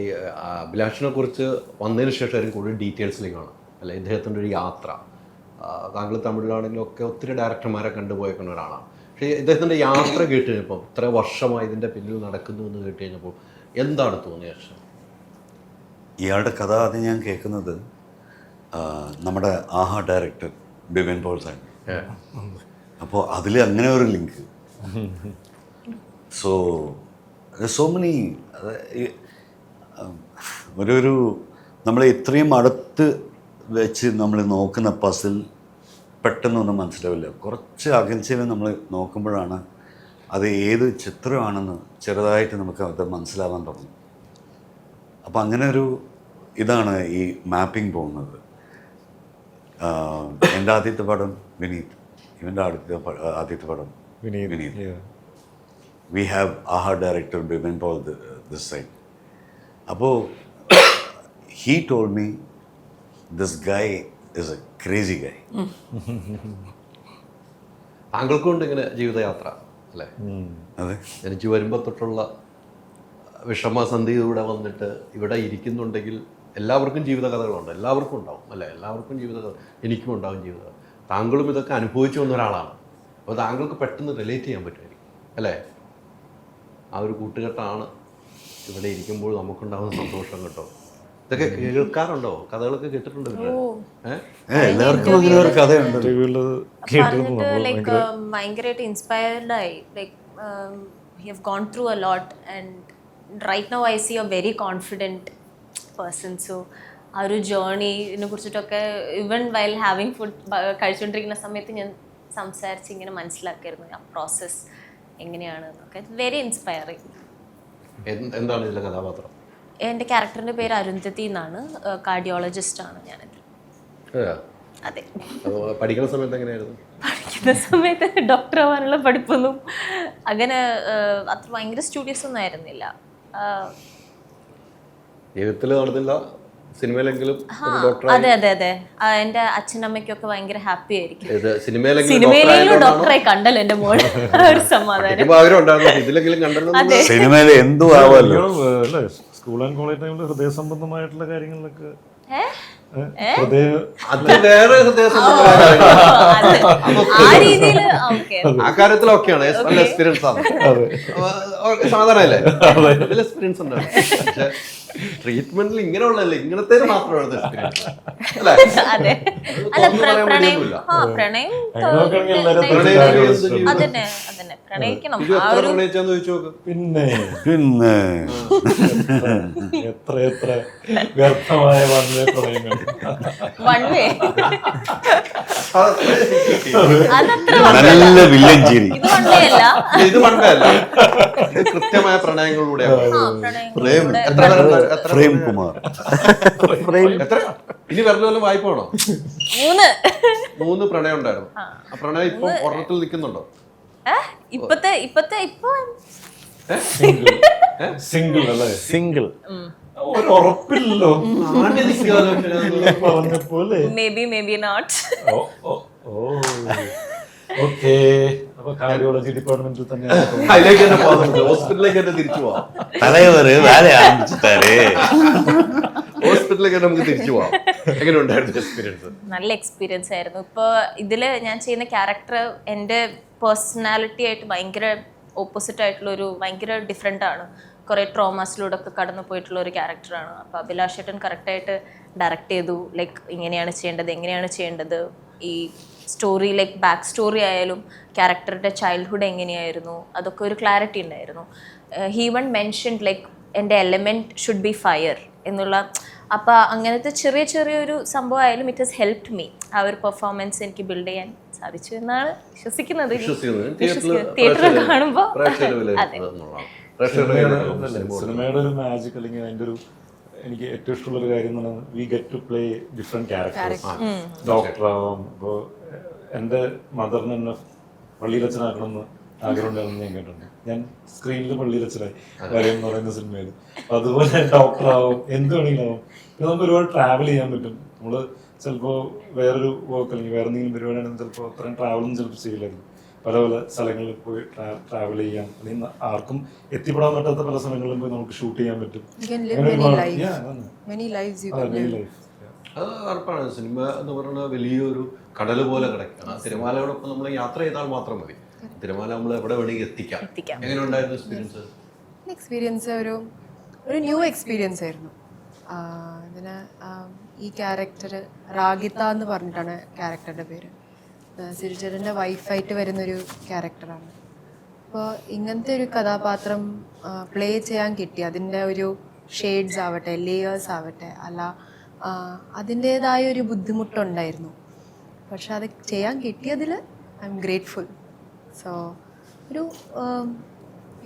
അഭിലാഷിനെ കുറിച്ച് വന്നതിന് ശേഷം ആയിരിക്കും കൂടുതൽ ഡീറ്റെയിൽസിലേക്ക് കാണാം അല്ലെ, ഇദ്ദേഹത്തിൻ്റെ ഒരു യാത്ര. താങ്കൾ തമിഴിലാണെങ്കിലും ഒക്കെ ഒത്തിരി ഡയറക്ടർമാരെ കണ്ടുപോയേക്കുന്ന ഒരാളാണ്. പക്ഷേ ഇദ്ദേഹത്തിൻ്റെ യാത്ര കേട്ട് കഴിഞ്ഞപ്പോൾ ഇത്ര വർഷമായി ഇതിൻ്റെ പിന്നിൽ നടക്കുന്നു എന്ന് കേട്ട് കഴിഞ്ഞപ്പോൾ എന്താണ് തോന്നിയ ശേഷം? ഇയാളുടെ കഥ ആദ്യം ഞാൻ കേൾക്കുന്നത് നമ്മുടെ ആഹാ ഡയറക്ടർ ബിബിൻ പോൾ സാൻ. അപ്പോൾ അതിൽ അങ്ങനെ ഒരു ലിങ്ക്. സോ മെനി ഒരു നമ്മളെ ഇത്രയും അടുത്ത് വെച്ച് നമ്മൾ നോക്കുന്ന പസിൽ പെട്ടെന്നൊന്നും മനസ്സിലാവില്ല. കുറച്ച് അകൽച്ചയിൽ നമ്മൾ നോക്കുമ്പോഴാണ് അത് ഏത് ചിത്രമാണെന്ന് ചെറുതായിട്ട് നമുക്ക് അത് മനസ്സിലാവാൻ തുടങ്ങും. അപ്പം അങ്ങനെ ഒരു ഇതാണ് ഈ മാപ്പിംഗ് പോകുന്നത്. എൻ്റെ ആദ്യത്തെ പടം വിനീത്, ഇവൻ്റെ ആദ്യത്തെ പടം വിനീത്. വി ഹാവ് ആഹാ director Bibin Paul this side. അപ്പോൾ he told me this guy is a crazy guy. താങ്കൾക്കുണ്ട് ഇങ്ങനെ ജീവിതയാത്ര അല്ലേ? അതെ, ജനിച്ചു വരുമ്പോൾ തൊട്ടുള്ള വിഷമസന്ധിയിലൂടെ വന്നിട്ട് ഇവിടെ ഇരിക്കുന്നുണ്ടെങ്കിൽ എല്ലാവർക്കും ജീവിത കഥകളുണ്ട്, എല്ലാവർക്കും ഉണ്ടാവും അല്ലേ? എല്ലാവർക്കും ജീവിത കഥ, എനിക്കും ഉണ്ടാവും ജീവിത. താങ്കളും ഇതൊക്കെ അനുഭവിച്ചു വന്ന ഒരാളാണ്. അപ്പോൾ താങ്കൾക്ക് പെട്ടെന്ന് റിലേറ്റ് ചെയ്യാൻ പറ്റുമായിരിക്കും അല്ലേ? ആ ഒരു കൂട്ടുകെട്ടാണ് ഇവിടെ ഇരിക്കുമ്പോൾ നമുക്കുണ്ടാകുന്ന സന്തോഷം കേട്ടോ. ഇതൊക്കെ കേൾക്കാറുണ്ടോ? കഥകളൊക്കെ കേട്ടിട്ടുണ്ടോ? എല്ലാവർക്കും അങ്ങനെ ഒരു കഥയുണ്ട്. ഭയങ്കരമായിട്ട് ഇൻസ്പയർഡ് ആയി. Like you have gone through a lot and right now I see a very confident person. So ആ ഒരു ജേർണിനെ കുറിച്ചിട്ടൊക്കെ ഈവൻ വൈൽ ഹാവിങ് ഫുഡ് കഴിച്ചുകൊണ്ടിരിക്കുന്ന സമയത്ത് ഞാൻ സംസാരിച്ച് ഇങ്ങനെ മനസ്സിലാക്കിയിരുന്നു ആ പ്രോസസ്സ് എങ്ങനെയാണ് എന്നൊക്കെ. Very inspiring. എന്താണ് ഇതിലെ കഥാപാത്രം? എൻ്റെ ക്യാരക്ടറിൻ്റെ പേര് അരുന്ധതി എന്നാണ്. കാർഡിയോളജിസ്റ്റാണ് ഞാനത്. അതെ. പഠിക്കുന്ന സമയത്ത് എങ്ങനെയായിരുന്നു? പഠിക്കുന്ന സമയത്ത് ഡോക്ടർ ആവാനുള്ള പഠിപ്പൊന്നും അങ്ങനെ അത്ര ഭയങ്കര സ്റ്റുഡിയസ് ഒന്നും ആയിരുന്നില്ല. ജീവിതത്തിൽ നടന്നില്ല, സിനിമയിലെങ്കിലും ഒരു ഡോക്ടർ അതെ അതെ അതെ എന്റെ അച്ഛനമ്മയ്ക്കൊക്കെ ഭയങ്കര ഹാപ്പി ആയിരിക്കും. സിനിമയിലെങ്കിലും സിനിമയിലെങ്കിലും ഡോക്ടറായി കണ്ടല്ലോ എന്റെ മോള്. ഒരു സമാധാനം. ആഗ്രഹം ഉണ്ടായിരുന്നു, ഇതിലെങ്കിലും കണ്ടല്ലോ. സിനിമയിൽ എന്തും ആവാമല്ലോ. അല്ലേ സ്കൂൾ ആൻഡ് കോളേജ് ടൈമിൽ ഹൃദയ സംബന്ധമായിട്ടുള്ള കാര്യങ്ങളിലൊക്കെ അത് വേറെ ആ രീതിയില് ഓക്കെ. ആ കാര്യത്തിലൊക്കെയാണ് എക്സ്പീരിയൻസ് ആണ്, സാധാരണ എക്സ്പീരിയൻസ് ഉണ്ടാവും. പക്ഷെ ട്രീറ്റ്മെന്റിൽ ഇങ്ങനെയുള്ളതല്ലേ, ഇങ്ങനത്തെ മാത്രമാണ് എക്സ്പീരിയൻസ് അല്ലേ? അതെ. അല്ല പ്രണയം അതന്നെ അതന്നെ പ്രണയിക്കണം. ആ ഒരു ചോദിച്ചു നോക്ക്. പിന്നെ എത്ര വ്യർത്ഥമായ പ്രണയങ്ങൾ. വൺ വേ അതത്ര നല്ല വില്ലൻ ചിരി. ഇത് വൺ വേ അല്ല, ഇത് പണ്ടല്ല, ഇത് കൃത്യമായ പ്രണയങ്ങളിലൂടെയാണ്. പ്രേം കുമാർ. എത്ര ഇനി വരുന്ന വല്ല വായ്പ വേണോ? 3 പ്രണയം ഉണ്ടായിരുന്നു. ആ പ്രണയം ഇപ്പൊ ഒരെണ്ണത്തിൽ നിൽക്കുന്നുണ്ടോ? സിംഗിൾ അല്ലേ? സിംഗിൾ ഒരു ഉറപ്പില്ലല്ലോ പറഞ്ഞപ്പോലെ. Maybe not. ഓക്കെ, അപ്പൊ കാർഡിയോളജി ഡിപ്പാർട്ട്മെന്റിൽ തന്നെ അതിലേക്ക് തന്നെ പോകുന്നുണ്ട്, ഹോസ്പിറ്റലിലേക്ക് തന്നെ തിരിച്ചു പോവാം. തലവര് വേല ആരംഭിച്ചിട്ടാരേ, ഹോസ്പിറ്റലിലേക്ക് നമുക്ക് തിരിച്ചു പോവാം. എങ്ങനെ ഉണ്ടായിരുന്നു എക്സ്പീരിയൻസ്? നല്ല എക്സ്പീരിയൻസ് ആയിരുന്നു. ഇപ്പോൾ ഇതിൽ ഞാൻ ചെയ്യുന്ന ക്യാരക്ടർ എൻ്റെ പേഴ്സണാലിറ്റി ആയിട്ട് ഭയങ്കര ഓപ്പോസിറ്റ് ആയിട്ടുള്ളൊരു ഭയങ്കര ഡിഫറെൻ്റ് ആണ്. കുറേ ട്രോമാസിലൂടെ ഒക്കെ കടന്നു പോയിട്ടുള്ള ഒരു ക്യാരക്ടറാണ്. അപ്പോൾ അഭിലാഷ് ഏട്ടൻ കറക്റ്റായിട്ട് ഡയറക്റ്റ് ചെയ്തു. ലൈക്ക് ഇങ്ങനെയാണ് ചെയ്യേണ്ടത്, എങ്ങനെയാണ് ചെയ്യേണ്ടത്, ഈ സ്റ്റോറി ലൈക്ക് ബാക്ക് സ്റ്റോറി ആയാലും ക്യാരക്ടറുടെ ചൈൽഡ്ഹുഡ് എങ്ങനെയായിരുന്നു അതൊക്കെ ഒരു ക്ലാരിറ്റി ഉണ്ടായിരുന്നു. ഹി വൺ മെൻഷൻഡ് ലൈക്ക് എൻ്റെ എലമെൻറ്റ് ഷുഡ് ബി ഫയർ എന്നുള്ള. അപ്പോൾ അങ്ങനത്തെ ചെറിയൊരു സംഭവമായാലും ഇറ്റ് ഹസ് ഹെൽപ്ഡ് മീ. ആ ഒരു പെർഫോമൻസ് എനിക്ക് ബിൽഡ് ചെയ്യാൻ സാധിച്ചു എന്നാണ് വിശ്വസിക്കുന്നത്. തിയേറ്ററിൽ കാണുമ്പോൾ സിനിമയുടെ ഒരു മാജിക് അല്ലെങ്കിൽ അതിന്റെ ഒരു എനിക്ക് ഏറ്റവും ഇഷ്ടമുള്ള ഒരു കാര്യം എന്ന് പറഞ്ഞാൽ we get to play different characters. ഡോക്ടറാവാം. ഇപ്പോൾ എൻ്റെ മദറിന് തന്നെ പള്ളിയിലച്ഛനാക്കണമെന്ന് ആഗ്രഹം ഉണ്ടായിരുന്നു, ഞാൻ കേട്ടിട്ടുണ്ട്. ഞാൻ സ്ക്രീനിൽ പള്ളിയിലച്ഛനായി വരെയും എന്ന് പറയുന്ന സിനിമയിൽ. അതുപോലെ ഡോക്ടറാവും, എന്ത് വേണമെങ്കിലും. പിന്നെ നമുക്ക് ഒരുപാട് ട്രാവൽ ചെയ്യാൻ പറ്റും. നമ്മൾ ചിലപ്പോൾ വേറൊരു വർക്ക് അല്ലെങ്കിൽ വേറെ എന്തെങ്കിലും പരിപാടിയാണെങ്കിൽ ചിലപ്പോൾ അത്രയും ട്രാവലൊന്നും ചിലപ്പോൾ ചെയ്യില്ലായിരുന്നു. പല സ്ഥലങ്ങളിൽ പോയി ട്രാവൽ ചെയ്യാം, അല്ലെങ്കിൽ ആർക്കും എത്തിപ്പെടാൻ പറ്റാത്ത പല സ്ഥലങ്ങളിലും പോയി നമുക്ക് ഷൂട്ട് ചെയ്യാൻ പറ്റും. അത് ഉറപ്പാണ്. സിനിമ എന്ന് പറയുന്നത് വലിയൊരു കടൽ പോലെ കിടക്കുകയാണ്. തിരമാലയോടൊപ്പം നമ്മൾ യാത്ര ചെയ്താൽ മാത്രം മതി. തിരമാല നമ്മൾ എവിടെ വേണമെങ്കിൽ എത്തിക്കാം. എങ്ങനെ ഉണ്ടായിരുന്നു എക്സ്പീരിയൻസ്? എക്സ്പീരിയൻസ് ഒരു ന്യൂ എക്സ്പീരിയൻസ് ആയിരുന്നു. ഇതിന് ഈ ക്യാരക്ടർ റാഗിത എന്ന് പറഞ്ഞിട്ടാണ് ക്യാരക്ടറുടെ പേര്. സിരിച്ചേട്ടൻ്റെ വൈഫായിട്ട് വരുന്നൊരു ക്യാരക്ടറാണ്. അപ്പോൾ ഇങ്ങനത്തെ ഒരു കഥാപാത്രം പ്ലേ ചെയ്യാൻ കിട്ടി. അതിൻ്റെ ഒരു ഷെയ്ഡ്സ് ആവട്ടെ, ലേയേഴ്സ് ആവട്ടെ, അല്ല അതിൻ്റേതായ ഒരു ബുദ്ധിമുട്ടുണ്ടായിരുന്നു. പക്ഷെ അത് ചെയ്യാൻ കിട്ടിയതിൽ ഐ എം ഗ്രേറ്റ്ഫുൾ. സോ ഒരു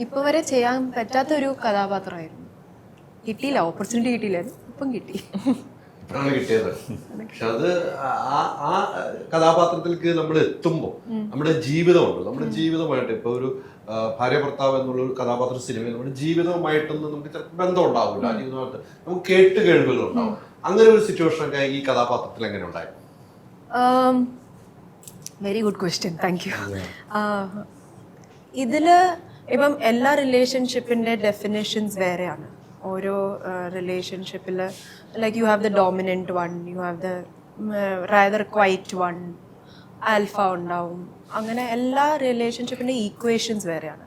ഇപ്പോൾ വരെ ചെയ്യാൻ പറ്റാത്തൊരു കഥാപാത്രമായിരുന്നു. കിട്ടിയില്ല, ഓപ്പർച്യൂണിറ്റി കിട്ടിയില്ലായിരുന്നു, ഇപ്പം കിട്ടി. ഇപ്പോഴാണ് കിട്ടിയത്. പക്ഷെ അത് ആ കഥാപാത്രത്തിലേക്ക് നമ്മൾ എത്തുമ്പോൾ നമ്മുടെ ജീവിതമുണ്ട്. നമ്മുടെ ജീവിതമായിട്ട് ഇപ്പോൾ ഒരു ഭാര്യ ഭർത്താവ് എന്നുള്ള ഒരു കഥാപാത്ര സിനിമയിൽ നമ്മുടെ ജീവിതവുമായിട്ടൊന്നും നമുക്ക് ചിലപ്പോൾ ബന്ധം ഉണ്ടാവില്ല. ആ ജീവിതമായിട്ട് നമുക്ക് കേട്ടുകേൾവികളുണ്ടാവും. അങ്ങനെ ഒരു സിറ്റുവേഷൻ ഒക്കെ ഈ കഥാപാത്രത്തിൽ എങ്ങനെ ഉണ്ടായിരുന്നു? Very good question, thank you. ഇതിൽ ഇപ്പം എല്ലാ റിലേഷൻഷിപ്പിൻ്റെ ഡെഫിനേഷൻസ് വേറെയാണ്. ഓരോ റിലേഷൻഷിപ്പിൽ like you have the dominant one, you have the rather quite one, alpha ഉണ്ടാവും. അങ്ങനെ എല്ലാ റിലേഷൻഷിപ്പിൻ്റെ ഈക്വേഷൻസ് വേറെയാണ്.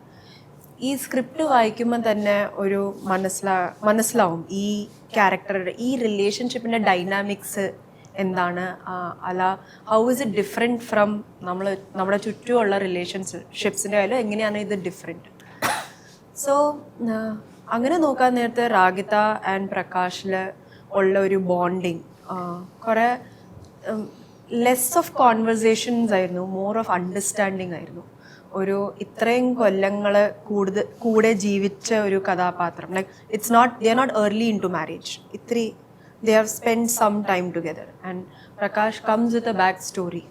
ഈ സ്ക്രിപ്റ്റ് വായിക്കുമ്പോൾ തന്നെ ഒരു മനസ്സിലാവും ഈ ക്യാരക്ടറുടെ ഈ റിലേഷൻഷിപ്പിൻ്റെ ഡൈനാമിക്സ് എന്താണ്, അല്ല how is it different from നമ്മുടെ ചുറ്റുമുള്ള റിലേഷൻഷിപ്സിൻ്റെ ആയാലും എങ്ങനെയാണ് ഇത് ഡിഫറെൻറ്റ്. സോ അങ്ങനെ നോക്കാൻ നേരത്തെ റാഗിത ആൻഡ് പ്രകാശിൽ ഉള്ള ഒരു ബോണ്ടിങ് കുറേ ലെസ് ഓഫ് കോൺവെർസേഷൻസ് ആയിരുന്നു, മോർ ഓഫ് അണ്ടർസ്റ്റാൻഡിങ് ആയിരുന്നു. ഒരു ഇത്രയും കൊല്ലങ്ങൾ കൂടെ ജീവിച്ച ഒരു കഥാപാത്രം. Like it's not, they are not early into marriage. they have spent some time together, and Prakash comes with a back story.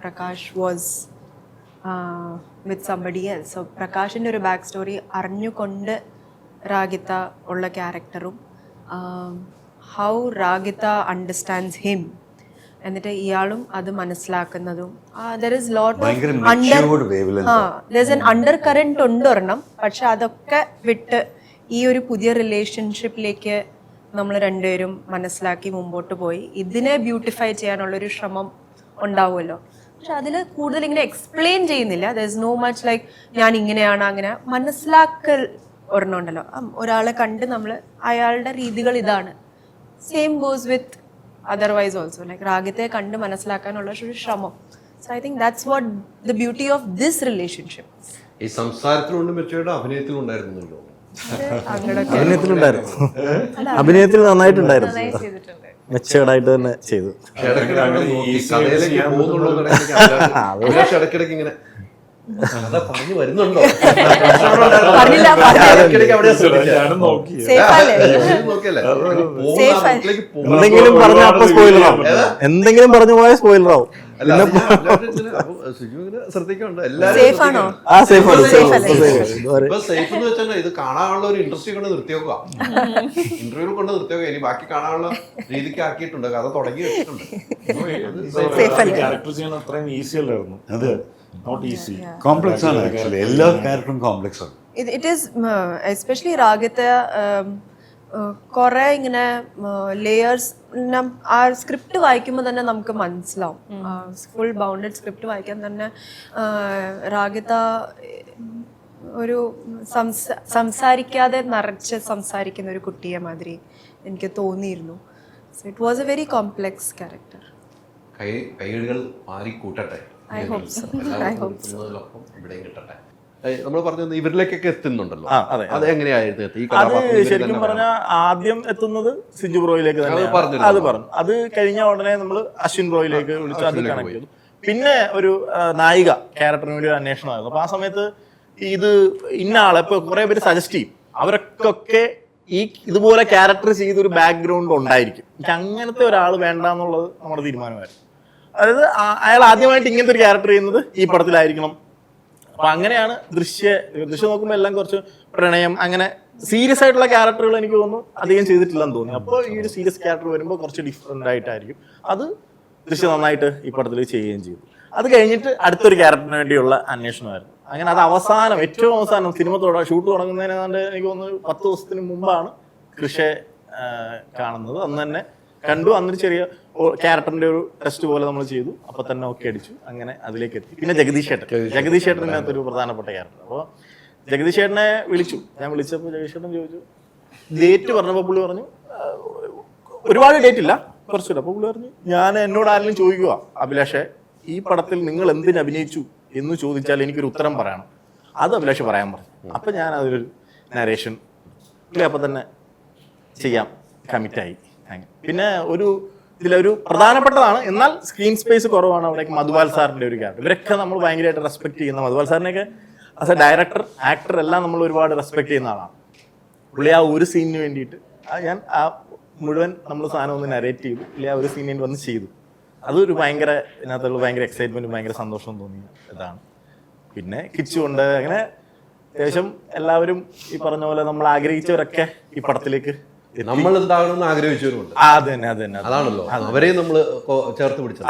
Prakash was with somebody else, so Prakashinte oru back story അറിഞ്ഞുകൊണ്ട് റാഗിത ഉള്ള ക്യാരക്ടറും how Ragitha understands him, എന്നിട്ട് ഇയാളും അത് മനസ്സിലാക്കുന്നതും there is lot ഭയങ്കര of under matured wavelength. There is an under current ഉണ്ട് ഒരെണ്ണം. പക്ഷെ അതൊക്കെ വിട്ട് ഈ ഒരു പുതിയ റിലേഷൻഷിപ്പിലേക്ക് നമ്മൾ രണ്ടുപേരും മനസ്സിലാക്കി മുമ്പോട്ട് പോയി ഇതിനെ ബ്യൂട്ടിഫൈ ചെയ്യാനുള്ളൊരു ശ്രമം ഉണ്ടാവുമല്ലോ. പക്ഷെ അതിൽ കൂടുതൽ ഇങ്ങനെ എക്സ്പ്ലെയിൻ ചെയ്യുന്നില്ല. There is no much like ഞാൻ ഇങ്ങനെയാണ് അങ്ങനെ മനസ്സിലാക്കൽ ഒരെണ്ണം ഉണ്ടല്ലോ. ഒരാളെ കണ്ട് നമ്മൾ അയാളുടെ രീതികൾ ഇതാണ്. Same goes with otherwise also like രാഗത്തെ കണ്ട് മനസ്സിലാക്കാനുള്ള ഒരു ശ്രമം. So I think that's what the beauty of this relationship. ഈ സംസാരത്തിലുണ്ട് മെച്ചയുടെ അഭിനയത്തിലുണ്ടായിരുന്നല്ലോ. അഭിനയത്തിലുണ്ടായിരുന്നു, അഭിനയത്തിൽ നന്നായിട്ടുണ്ടായിരുന്നു, മെച്ചേർഡായിട്ട് തന്നെ ചെയ്തു. ഇടയ്ക്കിടയ്ക്ക് ഇങ്ങനെ പറഞ്ഞു വരുന്നുണ്ടോ? എന്തെങ്കിലും പറഞ്ഞ അപ്പൊ സ്പോയിലർ ആവും, എന്തെങ്കിലും പറഞ്ഞു പോയാൽ സ്പോയിലർ ആവും. ശ്രദ്ധിക്കുന്നുണ്ട് സേഫ് ആണോ? സേഫ് എന്ന് വെച്ചാൽ ഇത് കാണാനുള്ള ഒരു ഇൻട്രസ്റ്റ് കൊണ്ട് നിർത്തിയോക്കുക, ഇന്റർവ്യൂ കൊണ്ട് നിർത്തിയോക്കുക. ഇനി ബാക്കി കാണാനുള്ള രീതിക്ക് ആക്കിയിട്ടുണ്ട്, കഥ തുടങ്ങി വെച്ചിട്ടുണ്ട്. ക്യാരക്ടർ ചെയ്യാൻ അത്രയും ഈസി അല്ലായിരുന്നു. അത് നോട്ട് ഈസി, കോംപ്ലക്സ് ആണ് ആക്ച്വലി. എല്ലാ ക്യാരക്ടറും കോംപ്ലക്സ് ആണ്. ഇറ്റ് ഈസ് എസ്പെഷ്യലി രാഗത്തെ കുറെ ഇങ്ങനെ ലേയേഴ്സ്. ആ സ്ക്രിപ്റ്റ് വായിക്കുമ്പോൾ തന്നെ നമുക്ക് മനസ്സിലാവും, ഫുൾ ബൗണ്ടഡ് സ്ക്രിപ്റ്റ് വായിക്കാൻ തന്നെ രാഗിത ഒരു സംസാരിക്കാതെ നിറച്ച് സംസാരിക്കുന്ന ഒരു കുട്ടിയെ മാതിരി എനിക്ക് തോന്നിയിരുന്നു. So it was A very complex character. കൈകൾ മാറി കൂട്ടട്ടെ, ഇവിടെയും കിട്ടട്ടെ. നമ്മൾ പറഞ്ഞത് ഇവരിലേക്കൊക്കെ എത്തുന്നുണ്ടല്ലോ, അത് എങ്ങനെയായിരുന്നു? അത് ശരിക്കും പറഞ്ഞാൽ ആദ്യം എത്തുന്നത് സിജു ബ്രോയിലേക്ക് തന്നെ അത് പറഞ്ഞു. അത് കഴിഞ്ഞ ഉടനെ നമ്മൾ അശ്വിൻ ബ്രോയിലേക്ക് വിളിച്ചു, അത് കണക്ട് ചെയ്തു. പിന്നെ ഒരു നായിക ക്യാരക്ടറിന് വേണ്ടി ഒരു അന്വേഷണമായിരുന്നു. അപ്പൊ ആ സമയത്ത് ഇത് ഇന്ന ആളെ ഇപ്പൊ കുറെ പേര് സജസ്റ്റ് ചെയ്യും, അവരൊക്കെ ഈ ഇതുപോലെ ക്യാരക്ടർ ചെയ്തൊരു ബാക്ക്ഗ്രൗണ്ട് ഉണ്ടായിരിക്കും. എനിക്ക് അങ്ങനത്തെ ഒരാൾ വേണ്ട എന്നുള്ളത് നമ്മുടെ തീരുമാനമായിരുന്നു. അതായത് അയാൾ ആദ്യമായിട്ട് ഇങ്ങനത്തെ ഒരു ക്യാരക്ടർ ചെയ്യുന്നത് ഈ പടത്തിലായിരിക്കണം. അപ്പൊ അങ്ങനെയാണ് ദൃശ്യം നോക്കുമ്പോൾ എല്ലാം കുറച്ച് പ്രണയം, അങ്ങനെ സീരിയസ് ആയിട്ടുള്ള ക്യാരക്ടറുകൾ എനിക്ക് തോന്നുന്നു അധികം ചെയ്തിട്ടില്ലെന്ന് തോന്നി. അപ്പോൾ ഈ ഒരു സീരിയസ് ക്യാരക്ടർ വരുമ്പോൾ കുറച്ച് ഡിഫറെന്റ് ആയിട്ടായിരിക്കും. അത് ദൃശ്യം നന്നായിട്ട് ഈ പടത്തിൽ ചെയ്യുകയും ചെയ്തു. അത് കഴിഞ്ഞിട്ട് അടുത്തൊരു ക്യാരക്ടറിന് വേണ്ടിയുള്ള അന്വേഷണമായിരുന്നു. അങ്ങനെ അത് അവസാനം, ഏറ്റവും അവസാനം സിനിമ ഷൂട്ട് തുടങ്ങുന്നതിന് എനിക്ക് തോന്നുന്നു 10 ദിവസത്തിന് മുമ്പാണ് കൃഷെ കാണുന്നത്. അന്ന് തന്നെ കണ്ടു. അന്നൊരു ചെറിയ ക്യാരക്ടറിന്റെ ഒരു ടെസ്റ്റ് പോലെ നമ്മൾ ചെയ്തു. അപ്പൊ തന്നെ ഓക്കെ അടിച്ചു. അങ്ങനെ അതിലേക്ക് എത്തി. പിന്നെ ജഗദീഷ് ചേട്ടനകത്തൊരു പ്രധാനപ്പെട്ട ക്യാരക്ടർ. അപ്പോൾ ജഗദീഷ് ചേട്ടനെ വിളിച്ചു. ഞാൻ വിളിച്ചപ്പോൾ ജഗദീഷ് ചേട്ടൻ ചോദിച്ചു, ഡേറ്റ് പറഞ്ഞപ്പോൾ പുള്ളി പറഞ്ഞു ഒരുപാട് ഡേറ്റ് ഇല്ല, കുറച്ചില്ല. അപ്പോൾ പുള്ളി പറഞ്ഞു, എന്നോട് ആരെങ്കിലും ചോദിക്കുക അഭിലാഷേ ഈ പടത്തിൽ നിങ്ങൾ എന്തിന് അഭിനയിച്ചു എന്ന് ചോദിച്ചാൽ എനിക്കൊരു ഉത്തരം പറയണം, അത് അഭിലാഷ് പറയാൻ പറഞ്ഞു. അപ്പൊ ഞാൻ അതിലൊരു നരേഷൻ പുള്ളി അപ്പൊ തന്നെ ചെയ്യാം കമ്മിറ്റായി. പിന്നെ ഇതിലൊരു പ്രധാനപ്പെട്ടതാണ്, എന്നാൽ സ്ക്രീൻ സ്പേസ് കുറവാണ് അവിടേക്ക് മധുപാൽ സാറിന്റെ ഒരു ക്യാരക്ടർ. ഇവരൊക്കെ നമ്മൾ ഭയങ്കരമായിട്ട് റെസ്പെക്ട് ചെയ്യുന്ന, മധുപാൽ സാറിനെയൊക്കെ ആസ് എ ഡയറക്ടർ ആക്ടർ എല്ലാം നമ്മൾ ഒരുപാട് റെസ്പെക്ട് ചെയ്യുന്ന ആളാണ്. പുള്ളി ആ ഒരു സീനിന് വേണ്ടിയിട്ട് ഞാൻ ആ മുഴുവൻ നമ്മൾ സാധനം ഒന്ന് നരേറ്റ് ചെയ്തു. പുള്ളി ആ ഒരു സീനിന് വേണ്ടി വന്ന് ചെയ്തു. അതൊരു ഇതിനകത്തുള്ള ഭയങ്കര എക്സൈറ്റ്മെന്റ്, ഭയങ്കര സന്തോഷം തോന്നിയ ഇതാണ്. പിന്നെ കിച്ചുണ്ട്. അങ്ങനെ അത്യാവശ്യം എല്ലാവരും ഈ പറഞ്ഞ പോലെ നമ്മൾ ആഗ്രഹിച്ചവരൊക്കെ ഈ പടത്തിലേക്ക് നമ്മൾ എന്താകണമെന്ന് ആഗ്രഹിച്ചവരുണ്ട്. അതാണല്ലോ അവരെ നമ്മൾ ചേർത്ത് പിടിച്ചത്.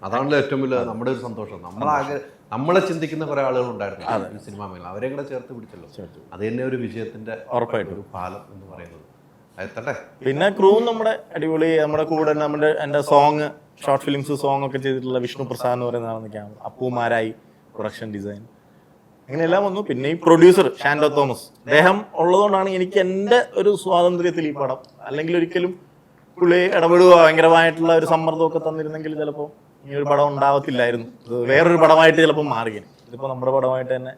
അതാണല്ലോ ഏറ്റവും വലിയ നമ്മുടെ ഒരു സന്തോഷം. നമ്മളെ ചിന്തിക്കുന്ന കുറെ ആളുകൾ ഉണ്ടായിരുന്നു സിനിമാ മേഖല, അവരെ കൂടെ ചേർത്ത് പിടിച്ചല്ലോ. അത് തന്നെ ഒരു വിജയത്തിന്റെ ഉറപ്പായിട്ടും ഒരു പാലം എന്ന് പറയുന്നത്. എത്തട്ടെ. പിന്നെ ക്രൂ നമ്മുടെ അടിപൊളി. നമ്മുടെ കൂടെ എന്റെ സോങ്, ഷോർട്ട് ഫിലിംസ് സോങ് ഒക്കെ ചെയ്തിട്ടുള്ള വിഷ്ണു പ്രസാദ് എന്ന് പറയുന്ന ആളാണ് ക്യാമറ, അപ്പുമാരായി പ്രൊഡക്ഷൻ ഡിസൈൻ, അങ്ങനെയെല്ലാം വന്നു. പിന്നെ ഈ പ്രൊഡ്യൂസർ ഷാൻഡോ തോമസ്, അദ്ദേഹം ഉള്ളതുകൊണ്ടാണ് എനിക്ക് എൻ്റെ ഒരു സ്വാതന്ത്ര്യത്തിൽ ഈ പടം, അല്ലെങ്കിൽ ഒരിക്കലും പുള്ളി ഇടപെടുക ഭയങ്കരമായിട്ടുള്ള ഒരു സമ്മർദ്ദമൊക്കെ തന്നിരുന്നെങ്കിൽ ചിലപ്പോൾ ഈ ഒരു പടം ഉണ്ടാവത്തില്ലായിരുന്നു. വേറൊരു പടമായിട്ട് ചിലപ്പോൾ മാറുകയും. ഇതിപ്പോ നമ്മുടെ പടമായിട്ട് തന്നെ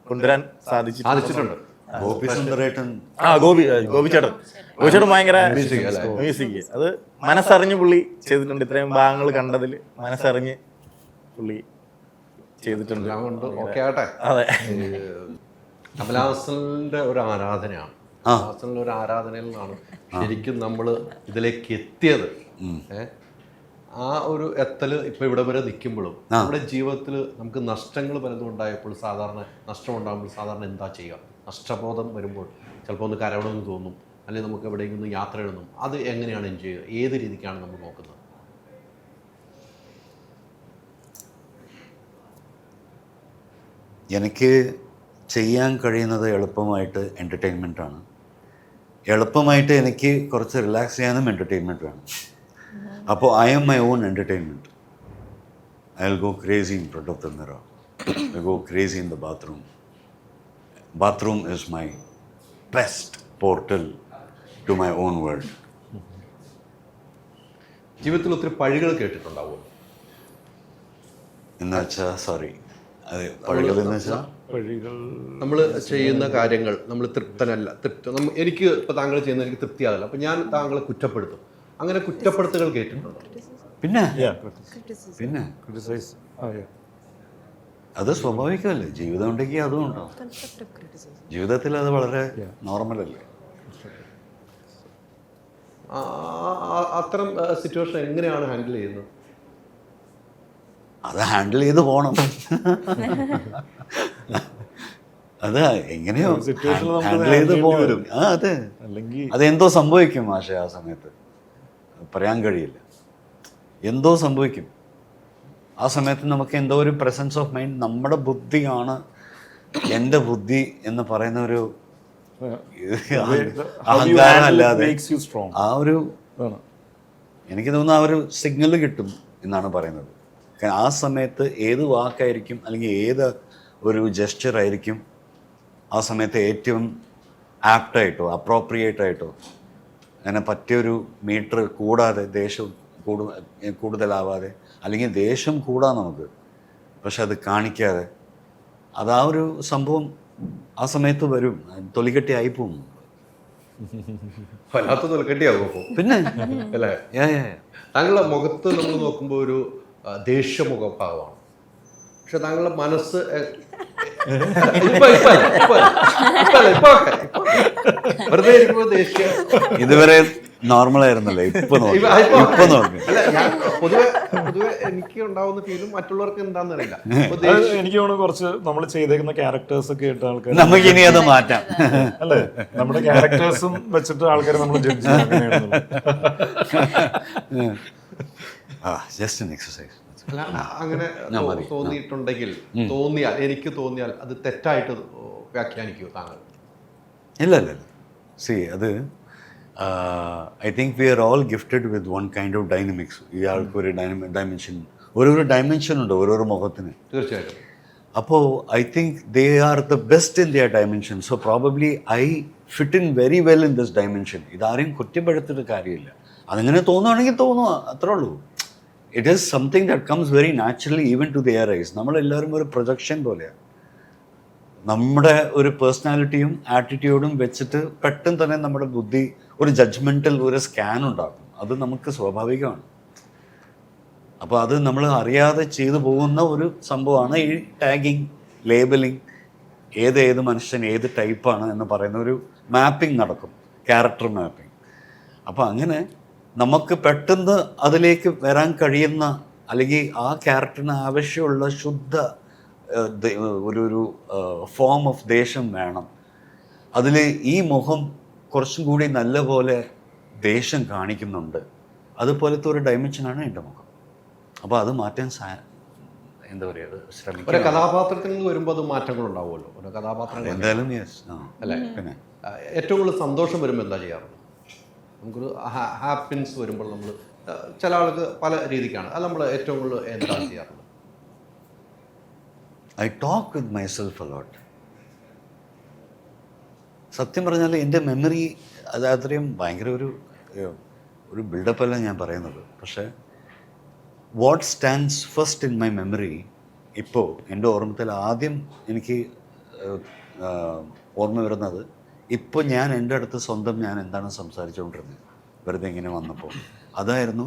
കൊണ്ടുവരാൻ സാധിച്ചിട്ടുണ്ട്. ഗോപിച്ചേട്ടൻ ഭയങ്കര മ്യൂസിക്, അത് മനസ്സറിഞ്ഞ് പുള്ളി ചെയ്തിട്ടുണ്ട്. ഇത്രയും ഭാഗങ്ങൾ കണ്ടതിൽ മനസ്സറിഞ്ഞ് പുള്ളി ചെയ്തിട്ടുണ്ട്. അതെ, കമലഹാസന്റെ ഒരു ആരാധനയാണ്. കമലഹാസന്റെ ഒരു ആരാധനയിൽ നിന്നാണ് ശരിക്കും നമ്മൾ ഇതിലേക്ക് എത്തിയത്. ആ ഒരു എത്തല് ഇപ്പൊ ഇവിടെ വരെ നിൽക്കുമ്പോഴും നമ്മുടെ ജീവിതത്തിൽ നമുക്ക് നഷ്ടങ്ങൾ പലതും ഉണ്ടായപ്പോൾ നഷ്ടം ഉണ്ടാകുമ്പോൾ സാധാരണ എന്താ ചെയ്യുക? നഷ്ടബോധം വരുമ്പോൾ ചിലപ്പോൾ ഒന്ന് കരവണമെന്ന് തോന്നും, അല്ലെങ്കിൽ നമുക്ക് എവിടെയെങ്കിലും യാത്ര എഴുതുന്നു, അത് എങ്ങനെയാണ് എൻജോയ് ചെയ്യുക? ഏത് രീതിക്കാണ് നമ്മൾ നോക്കുന്നത്? എനിക്ക് ചെയ്യാൻ കഴിയുന്നത് എളുപ്പമായിട്ട് എൻ്റർടൈൻമെൻറ്റാണ്. എളുപ്പമായിട്ട് എനിക്ക് കുറച്ച് റിലാക്സ് ചെയ്യാനും എൻ്റർടൈൻമെൻറ്റ് വേണം. അപ്പോൾ I'm my own entertainment. I will go crazy in front of the mirror. I go crazy in the bathroom. Bathroom is my best portal to my own world. ജീവിതത്തിൽ ഒത്തിരി പഴികൾ കേട്ടിട്ടുണ്ടാവുമോ? എന്ന് വെച്ചാൽ sorry, അത് പഴികൾ എന്ന് വെച്ചാൽ നമ്മൾ ചെയ്യുന്ന കാര്യങ്ങൾ നമ്മൾ തൃപ്തനല്ല, എനിക്ക് ഇപ്പോൾ താങ്കൾ ചെയ്യുന്ന എനിക്ക് തൃപ്തിയാകില്ല, അപ്പം ഞാൻ താങ്കളെ കുറ്റപ്പെടുത്തും. അങ്ങനെ കുറ്റപ്പെടുത്തുകൾ കേട്ടിട്ടുണ്ടോ? പിന്നെ പിന്നെ അത് സ്വാഭാവികമല്ലേ, ജീവിതം ഉണ്ടെങ്കിൽ അതും ഉണ്ടാവും. ജീവിതത്തിൽ അത് വളരെ നോർമലല്ലേ. അത്തരം സിറ്റുവേഷൻ എങ്ങനെയാണ് ഹാൻഡിൽ ചെയ്യുന്നത്? അത് ഹാൻഡിൽ ചെയ്ത് പോകണം. അത് എങ്ങനെയോ ഹാൻഡിൽ ചെയ്ത് പോരും. അതെ, അല്ലെങ്കിൽ അതെന്തോ സംഭവിക്കും മാഷെ ആ സമയത്ത്, പറയാൻ കഴിയില്ല. എന്തോ സംഭവിക്കും ആ സമയത്ത്. നമുക്ക് എന്തോ ഒരു പ്രസൻസ് ഓഫ് മൈൻഡ്, നമ്മുടെ ബുദ്ധിയാണ് എൻ്റെ ബുദ്ധി എന്ന് പറയുന്ന ഒരു അഹങ്കാരം അല്ലാതെ ആ ഒരു, എനിക്ക് തോന്നുന്നു ആ ഒരു സിഗ്നൽ കിട്ടും എന്നാണ് പറയുന്നത്. ആ സമയത്ത് ഏത് വാക്കായിരിക്കും അല്ലെങ്കിൽ ഏത് ഒരു ജെസ്ചർ ആയിരിക്കും ആ സമയത്ത് ഏറ്റവും ആപ്റ്റായിട്ടോ അപ്രോപ്രിയേറ്റ് ആയിട്ടോ അങ്ങനെ പറ്റിയൊരു മീറ്റർ കൂടാതെ, ദേഷ്യം കൂടുതലാവാതെ, അല്ലെങ്കിൽ ദേഷ്യം കൂടാ നമുക്ക്, പക്ഷെ അത് കാണിക്കാതെ, അതാ ഒരു സംഭവം ആ സമയത്ത് വരും. തൊലിക്കെട്ടി ആയിപ്പോവും. വല്ലാത്ത തൊലിക്കെട്ടിയാകുമോ? പിന്നെ അല്ലേ? താങ്കളുടെ മുഖത്ത് നമ്മൾ നോക്കുമ്പോൾ ഒരു ദേഷ്യമുഖഭാവമാണ്, പക്ഷെ താങ്കളുടെ മനസ്സ് വെറുതെ ഇരിക്കുമ്പോൾ ദേഷ്യം ഇതുവരെ നോർമൽ ആയിരുന്നല്ലേ, ഇപ്പൊ നോക്കി. അല്ല, ഞാൻ പൊതുവെ എനിക്ക് ഉണ്ടാവുന്ന ഫീലും മറ്റുള്ളവർക്ക് എന്താണെന്ന് അറിയില്ല. എനിക്ക് തോന്നുന്നു കുറച്ച് നമ്മൾ ചെയ്തേക്കുന്ന ക്യാരക്ടേഴ്സ് ഒക്കെ ഇട്ട് ആൾക്കാർ നമുക്ക് ഇനി അത് മാറ്റാം അല്ലേ, നമ്മുടെ ക്യാരക്ടേഴ്സും വെച്ചിട്ട് ആൾക്കാർ നമ്മൾ ജഡ്ജ് ചെയ്യണം. Just an exercise. അല്ല, അങ്ങനെ തോന്നിയിട്ടുണ്ടെങ്കിൽ, എനിക്ക് തോന്നിയാൽ അത് തെറ്റായിട്ട് വ്യാഖ്യാനിക്കൂ താങ്കൾ? ഇല്ല. സി, അത് I think we are all gifted with one kind of dynamics. ഇയാൾക്ക് ഒരു ഡയമെൻഷൻ, ഓരോരോ ഡയമെൻഷൻ ഉണ്ട് ഓരോരോ മുഖത്തിന്. തീർച്ചയായിട്ടും. അപ്പോൾ I think they are the best in their dimension. So probably I fit in very well in this dimension. ഇതാരെയും കുറ്റപ്പെടുത്തിയിട്ട് കാര്യമില്ല. അതങ്ങനെ തോന്നുകയാണെങ്കിൽ തോന്നുക, അത്രേ ഉള്ളൂ. It is something that comes very naturally even to their eyes. നമ്മളെല്ലാവരും ഒരു പ്രൊജക്ഷൻ പോലെയാണ്. നമ്മുടെ ഒരു പേഴ്സണാലിറ്റിയും ആറ്റിറ്റ്യൂഡും വെച്ചിട്ട് പെട്ടെന്ന് തന്നെ നമ്മുടെ ബുദ്ധി ഒരു ജഡ്ജ്മെൻറ്റൽ ഒരു സ്കാൻ ഉണ്ടാക്കും. അത് നമുക്ക് സ്വാഭാവികമാണ്. അപ്പോൾ അത് നമ്മൾ അറിയാതെ ചെയ്തു പോകുന്ന ഒരു സംഭവമാണ് ഈ ടാഗിങ്, ലേബലിംഗ്. ഏത് മനുഷ്യൻ ഏത് ടൈപ്പാണ് എന്ന് പറയുന്ന ഒരു മാപ്പിംഗ് നടക്കും, ക്യാരക്ടർ മാപ്പിംഗ്. അപ്പോൾ അങ്ങനെ നമുക്ക് പെട്ടെന്ന് അതിലേക്ക് വരാൻ കഴിയുന്ന, അല്ലെങ്കിൽ ആ ക്യാരക്ടറിന് ആവശ്യമുള്ള ശുദ്ധ ഒരു ഫോം ഓഫ് ദേഷ്യം വേണം. അതിൽ ഈ മുഖം കുറച്ചും കൂടി നല്ല പോലെ ദേഷ്യം കാണിക്കുന്നുണ്ട്. അതുപോലത്തെ ഒരു ഡയമെൻഷനാണ് എൻ്റെ മുഖം. അപ്പോൾ അത് മാറ്റാൻ എന്താ പറയുക, ശ്രമിക്കുക. ഒരു കഥാപാത്രത്തിൽ നിന്ന് വരുമ്പോൾ അത് മാറ്റങ്ങൾ ഉണ്ടാവുമല്ലോ, ഓരോ കഥാപാത്രങ്ങൾ എന്തായാലും. യെസ്. അല്ലേ? പിന്നെ ഏറ്റവും കൂടുതൽ സന്തോഷം വരുമ്പോൾ എന്താ ചെയ്യാറുള്ളത്? നമുക്കൊരു ഹാപ്പിനെസ് വരുമ്പോൾ നമ്മൾ, ചില ആൾക്ക് പല രീതിക്കാണ്, അത് നമ്മൾ ഏറ്റവും കൂടുതൽ എന്താണ് ചെയ്യാറുള്ളത്? I talk with myself a lot. സത്യം പറഞ്ഞാൽ എൻ്റെ മെമ്മറി അത് അത്രയും ഭയങ്കര ഒരു ബിൽഡപ്പ് അല്ല ഞാൻ പറയുന്നത്. പക്ഷേ what stands first in my memory, ഇപ്പോൾ എൻ്റെ ഓർമ്മത്തിൽ ആദ്യം എനിക്ക് ഓർമ്മ വരുന്നത്, ഇപ്പോൾ ഞാൻ എൻ്റെ അടുത്ത് സ്വന്തം ഞാൻ എന്താണ് സംസാരിച്ചുകൊണ്ടിരുന്നത് വെറുതെ ഇങ്ങനെ വന്നപ്പോൾ, അതായിരുന്നു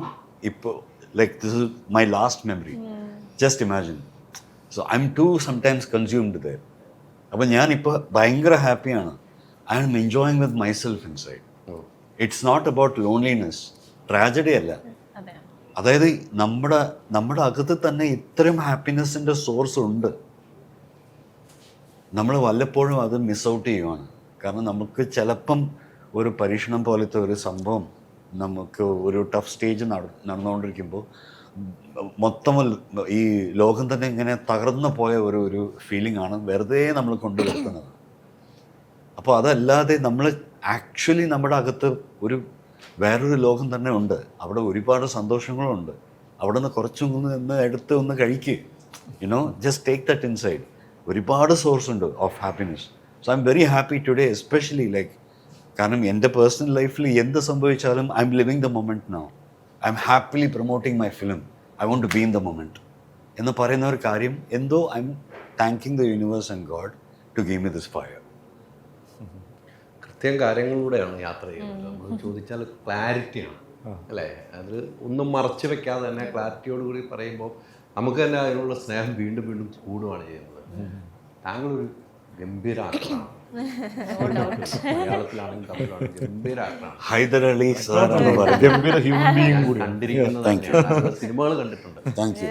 ഇപ്പോൾ. Like this is my last memory. Just imagine. So I'm too sometimes consumed there. അപ്പോൾ ഞാനിപ്പോൾ ഭയങ്കര ഹാപ്പിയാണ്. I am enjoying with myself inside. It's not about loneliness, tragedy അല്ല. അതായത് നമ്മുടെ അകത്ത് തന്നെ ഇത്രയും ഹാപ്പിനെസ്സിൻ്റെ സോഴ്സ് ഉണ്ട്. നമ്മൾ വല്ലപ്പോഴും അത് മിസ് ഔട്ട് ചെയ്യുവാണ്. കാരണം നമുക്ക് ചിലപ്പം ഒരു പരീക്ഷണം പോലത്തെ ഒരു സംഭവം നമുക്ക് ഒരു ടഫ് സ്റ്റേജ് നടന്നുകൊണ്ടിരിക്കുമ്പോൾ മൊത്തം ഈ ലോകം തന്നെ ഇങ്ങനെ തകർന്നു പോയ ഒരു ഫീലിംഗ് ആണ് വെറുതെ നമ്മൾ കൊണ്ടുവരുത്തുന്നത്. അപ്പോൾ അതല്ലാതെ നമ്മൾ ആക്ച്വലി നമ്മുടെ അകത്ത് വേറൊരു ലോകം തന്നെ ഉണ്ട്. അവിടെ ഒരുപാട് സന്തോഷങ്ങളുണ്ട്. അവിടെ നിന്ന് കുറച്ചും ഒന്ന് എടുത്ത് ഒന്ന് കഴിക്കുക. Just take that inside. ഒരുപാട് സോഴ്സ് ഉണ്ട് of happiness. So I'm very happy today, especially കാരണം എൻ്റെ പേഴ്സണൽ ലൈഫിൽ എന്ത് സംഭവിച്ചാലും I'm living the moment now. I'm happily promoting my film. I want to be in the moment എന്ന് പറയുന്ന ഒരു കാര്യം എന്തോ I'm thanking the universe and God to give me this fire. കൃത്യം കാര്യങ്ങളിലൂടെയാണ് യാത്ര ചെയ്യുന്നത്. നമ്മൾ ചോദിച്ചാൽ ക്ലാരിറ്റിയാണ് അല്ലേ? അത് ഒന്നും മറച്ചു വെക്കാതെ തന്നെ ക്ലാരിറ്റിയോടുകൂടി പറയുമ്പോൾ നമുക്ക് തന്നെ അതിനുള്ള സ്നേഹം വീണ്ടും വീണ്ടും കൂടുകയാണ് ചെയ്യുന്നത്. താങ്കളൊരു ഗംഭീര ആക്ടറാണ്. മലയാളത്തിലാണെങ്കിൽ തമിഴിലാണെങ്കിൽ ഗംഭീര ആക്ടറാണ്. ഹൈദർ അലി സാർ എന്ന് പറയും. ഗംഭീര ഹ്യൂമൻ ബീയിങ് കൂടി കണ്ടിരിക്കുന്നത് സിനിമകൾ കണ്ടിട്ടുണ്ട്. Thank you.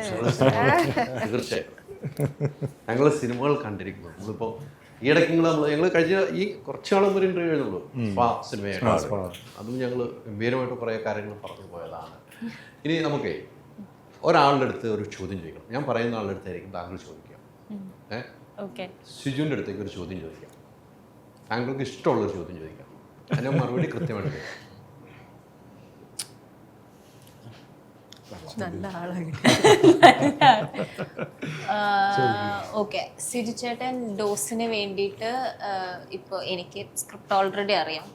തീർച്ചയായും ഞങ്ങൾ സിനിമകൾ കണ്ടിരിക്കുന്നു. നമ്മളിപ്പോൾ ഈ ഇടയ്ക്ക് ഞങ്ങൾ കഴിഞ്ഞ ഈ കുറച്ച് നാളും ഒരു ഇൻ്റർവ്യൂ എഴുതുള്ളൂ സ്പാ സിനിമയായിട്ട്. അതും ഞങ്ങൾ ഗംഭീരമായിട്ട് കുറേ കാര്യങ്ങൾ പറഞ്ഞു പോയതാണ്. ഇനി നമുക്ക് ഒരാളുടെ അടുത്ത് ഒരു ചോദ്യം ചോദിക്കണം. ഞാൻ പറയുന്ന ആളുടെ അടുത്തായിരിക്കും താങ്കൾ ചോദിക്കാം. സിജുവിൻ്റെ അടുത്തേക്ക് ഒരു ചോദ്യം ചോദിക്കാം. താങ്കൾക്ക് ഇഷ്ടമുള്ളൊരു ചോദ്യം ചോദിക്കാം. അതിന് മറുപടി കൃത്യമായിട്ട് കേൾക്കാം. നല്ല ആളാണ്. ഓക്കെ, സിജു ചേട്ടൻ ഡോസിന് വേണ്ടിയിട്ട് ഇപ്പോൾ എനിക്ക് സ്ക്രിപ്റ്റ് ഓൾറെഡി അറിയാം.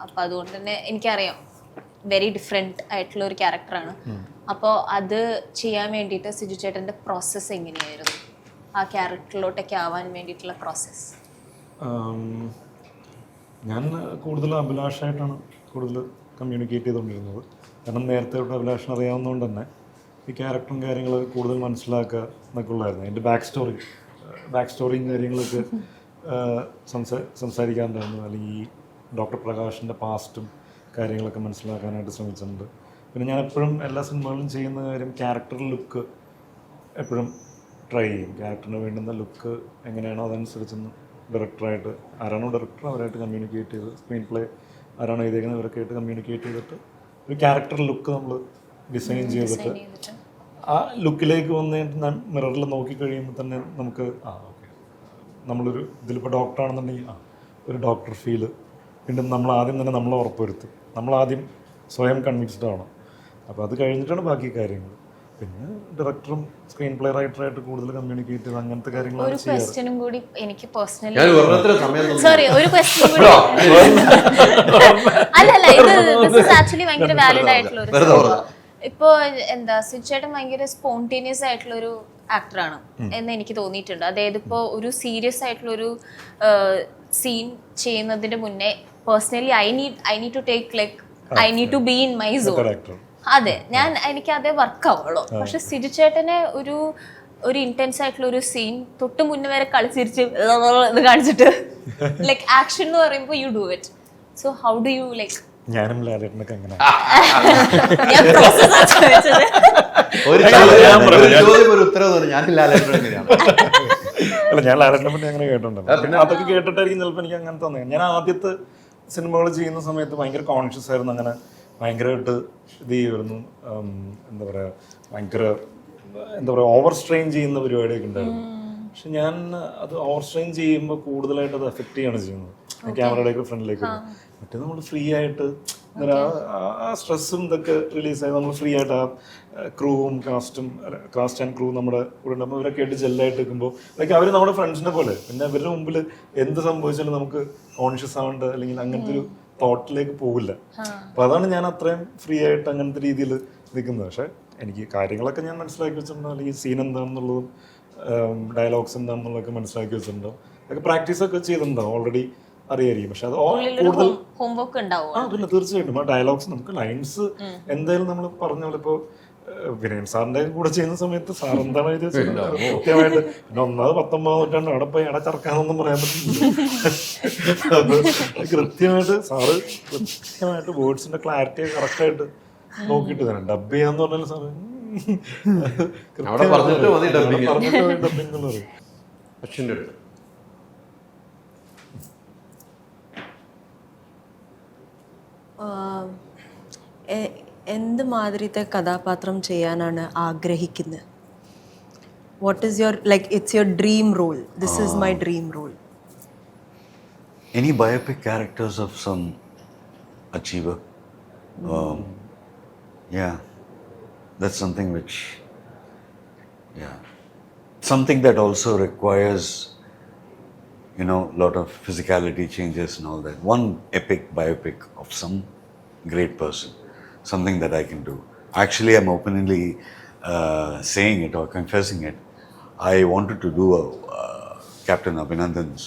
അപ്പം അതുകൊണ്ട് തന്നെ എനിക്കറിയാം വെരി ഡിഫറെൻ്റ് ആയിട്ടുള്ള ഒരു ക്യാരക്ടറാണ്. അപ്പോൾ അത് ചെയ്യാൻ വേണ്ടിയിട്ട് സിജു ചേട്ടൻ്റെ പ്രോസസ്സ് എങ്ങനെയായിരുന്നു? ആ ക്യാരക്ടറിലോട്ടൊക്കെ ആവാൻ വേണ്ടിയിട്ടുള്ള പ്രോസസ്സ്. ഞാൻ കൂടുതൽ അഭിലാഷമായിട്ടാണ് കൂടുതൽ കമ്മ്യൂണിക്കേറ്റ് ചെയ്തുകൊണ്ടിരുന്നത്. കാരണം നേരത്തെ തൊട്ട് അഭിലാഷൻ അറിയാവുന്നതുകൊണ്ട് തന്നെ ഈ ക്യാരക്ടറും കാര്യങ്ങൾ കൂടുതൽ മനസ്സിലാക്കുക എന്നൊക്കെ ഉള്ളായിരുന്നു. അതിൻ്റെ ബാക്ക് സ്റ്റോറിയും കാര്യങ്ങളൊക്കെ സംസാരിക്കാറുണ്ടായിരുന്നു. അല്ലെങ്കിൽ ഈ ഡോക്ടർ പ്രകാശിൻ്റെ പാസ്റ്റും കാര്യങ്ങളൊക്കെ മനസ്സിലാക്കാനായിട്ട് ശ്രമിച്ചിട്ടുണ്ട്. പിന്നെ ഞാൻ എപ്പോഴും എല്ലാ സിനിമകളിലും ചെയ്യുന്ന കാര്യം ക്യാരക്ടർ ലുക്ക് എപ്പോഴും ട്രൈ ചെയ്യും. ക്യാരക്ടറിന് വേണ്ടുന്ന ലുക്ക് എങ്ങനെയാണോ അതനുസരിച്ചൊന്ന് ഡയറക്ടറായിട്ട് ആരാണോ ഡയറക്ടർ അവരായിട്ട് കമ്മ്യൂണിക്കേറ്റ് ചെയ്ത്, സ്ക്രീൻ പ്ലേ ആരാണോ എഴുതിയിരിക്കുന്നത് ഇവരൊക്കെ ആയിട്ട് കമ്മ്യൂണിക്കേറ്റ് ചെയ്തിട്ട് ഒരു ക്യാരക്ടർ ലുക്ക് നമ്മൾ ഡിസൈൻ ചെയ്തിട്ട് ആ ലുക്കിലേക്ക് വന്നിട്ട് മിററിൽ നോക്കി കഴിയുമ്പോൾ തന്നെ നമുക്ക് ഓക്കെ നമ്മളൊരു ഇതിലിപ്പോൾ ഡോക്ടറാണെന്നുണ്ടെങ്കിൽ ഒരു ഡോക്ടർ ഫീല്. വീണ്ടും നമ്മൾ ആദ്യം തന്നെ നമ്മളെ ഉറപ്പുവരുത്തും. നമ്മളാദ്യം സ്വയം കൺവിൻസ്ഡ് ആവണം. അപ്പോൾ അത് കഴിഞ്ഞിട്ടാണ് ബാക്കി കാര്യങ്ങൾ. പിന്നെ ഡയറക്ടറും സ്ക്രീൻ പ്ലേ റൈറ്ററായിട്ട് കൂടുതൽ കമ്മ്യൂണിക്കേറ്റ് ചെയ്ത് അങ്ങനത്തെ കാര്യങ്ങളാണ് ഒരു ക്വസ്റ്റ്യനും കൂടി എനിക്ക് പേഴ്സണലി സമയം സോറി ഒരു ക്വസ്റ്റ്യൻ കൂടി അല്ലല്ല ഇത് ആക്ച്വലി ഭയങ്കര വാലിഡ് ആയിട്ടുള്ള ഒരു ഇപ്പോ എന്താ സിജു ചേട്ടൻ ഭയങ്കര സ്പോണ്ടേനിയസ് ആയിട്ടുള്ള ഒരു ആക്ടറാണ് എന്ന് എനിക്ക് തോന്നിയിട്ടുണ്ട്. അതായത് ഇപ്പോൾ ഒരു സീരിയസ് ആയിട്ടുള്ള ഒരു സീൻ ചെയ്യുന്നതിന്റെ മുന്നേ personally I need to take like I need to be in my zone. അതെ, എനിക്ക് അതേ വർക്കാവുള്ളൂ. പക്ഷെ സിജു ചേട്ടനെ ഒരു ഇന്റൻസ് ആയിട്ടുള്ള ഒരു സീൻ തൊട്ട് മുന്നേ വരെ കളിച്ചിരിച്ച് ഇത് കാണിച്ചിട്ട് ലൈക്ക് ആക്ഷൻ എന്ന് പറയുമ്പോൾ you do it. So how do you like? ഞാനും ലാലേട്ടനൊക്കെ അങ്ങനെ അല്ല, ഞാൻ ലാലേട്ടനെ പറ്റി അങ്ങനെ കേട്ടിട്ടുണ്ടല്ലോ. പിന്നെ അതൊക്കെ കേട്ടിട്ടായിരിക്കും ചിലപ്പോൾ എനിക്ക് അങ്ങനെ തോന്നുന്നത്. ഞാൻ ആദ്യത്തെ സിനിമകൾ ചെയ്യുന്ന സമയത്ത് ഭയങ്കര കോൺഷ്യസ് ആയിരുന്നു. അങ്ങനെ ഭയങ്കരമായിട്ട് ഇത് ചെയ്യുമായിരുന്നു. എന്താ പറയുക ഓവർ സ്ട്രെയിൻ ചെയ്യുന്ന പരിപാടിയൊക്കെ ഉണ്ടായിരുന്നു. പക്ഷെ ഞാൻ അത് ഓവർ സ്ട്രെയിൻ ചെയ്യുമ്പോൾ കൂടുതലായിട്ട് അത് എഫക്റ്റ് ചെയ്യാണ് ചെയ്യുന്നത് ക്യാമറയുടെയൊക്കെ ഫ്രണ്ടിലേക്ക്. മറ്റേ നമ്മൾ ഫ്രീ ആയിട്ട് ആ സ്ട്രെസ്സും ഇതൊക്കെ റിലീസായി നമ്മൾ ഫ്രീ ആയിട്ട് ആ ക്രൂവും കാസ്റ്റ് ആൻഡ് ക്രൂ നമ്മുടെ കൂടെ ഉണ്ടാകുമ്പോൾ ഇവരൊക്കെ ആയിട്ട് ജെല്ലായിട്ട് നിൽക്കുമ്പോൾ ലൈക്ക് അവർ നമ്മുടെ ഫ്രണ്ട്സിനെ പോലെ. പിന്നെ അവരുടെ മുമ്പിൽ എന്ത് സംഭവിച്ചാലും നമുക്ക് കോൺഷ്യസ് ആവേണ്ട അല്ലെങ്കിൽ അങ്ങനത്തെ ഒരു തോട്ടിലേക്ക് പോകില്ല. അപ്പോൾ അതാണ് ഞാൻ അത്രയും ഫ്രീ ആയിട്ട് അങ്ങനത്തെ രീതിയിൽ നിൽക്കുന്നത്. പക്ഷേ എനിക്ക് കാര്യങ്ങളൊക്കെ ഞാൻ മനസ്സിലാക്കി വെച്ചിട്ടുണ്ടോ, അല്ലെങ്കിൽ സീൻ എന്താണെന്നുള്ളതും ഡയലോഗ്സ് എന്താണെന്നുള്ളതൊക്കെ മനസ്സിലാക്കി വെച്ചിട്ടുണ്ടോ, അതൊക്കെ പ്രാക്ടീസൊക്കെ ചെയ്തിട്ടുണ്ടോ ഓൾറെഡി അറിയായിരിക്കും. പക്ഷെ അത് കൂടുതൽ പിന്നെ തീർച്ചയായിട്ടും ആ ഡയലോഗ്സ് നമുക്ക് ലൈൻസ് എന്തായാലും നമ്മൾ പറഞ്ഞ പോലെ ഇപ്പോൾ വിനയൻ സാറിന്റെ കൂടെ ചെയ്യുന്ന സമയത്ത് സാർ എന്താണ് എഴുതി കൃത്യമായിട്ട് പിന്നെ ഒന്നാമത് 19ാം നൂറ്റാണ്ട് അവിടെ പോയി ചർക്കാന്നൊന്നും പറയാൻ പറ്റില്ല. അത് കൃത്യമായിട്ട് സാറ് കൃത്യമായിട്ട് വേർഡ്സിന്റെ ക്ലാരിറ്റി കറക്റ്റായിട്ട് നോക്കിയിട്ട് തന്നെ ഡബ് ചെയ്യാന്ന് പറഞ്ഞാൽ സാറ് ഡബിങ് എന്നുള്ളത്. എന്ത് മാതിരിത്തെ കഥാപാത്രം ചെയ്യാനാണ് ആഗ്രഹിക്കുന്നത്? What is your like it's your dream role? This is my dream role. Any biopic characters of some achiever. Yeah, that's something which, yeah, something that also requires, you know, a lot of physicality changes and all that. One epic biopic of some great person, something that I can do. Actually, I'm openly saying it or confessing it. I wanted to do Captain Abhinandan's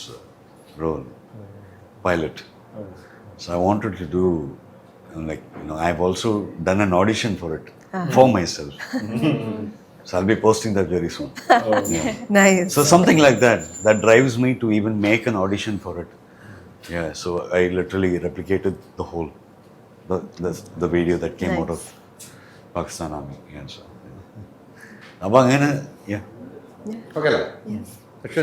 role, pilot. So I wanted to do, like, you know, I've also done an audition for it for myself. So I'll be posting that very soon. Yeah. Nice. So something like that drives me to even make an audition for it. Yeah, so I literally replicated the whole, the video that came out of Pakistan Army. Yeah, so. അപ്പോൾ അങ്ങനെ, yeah. Okay അല്ലേ? പക്ഷേ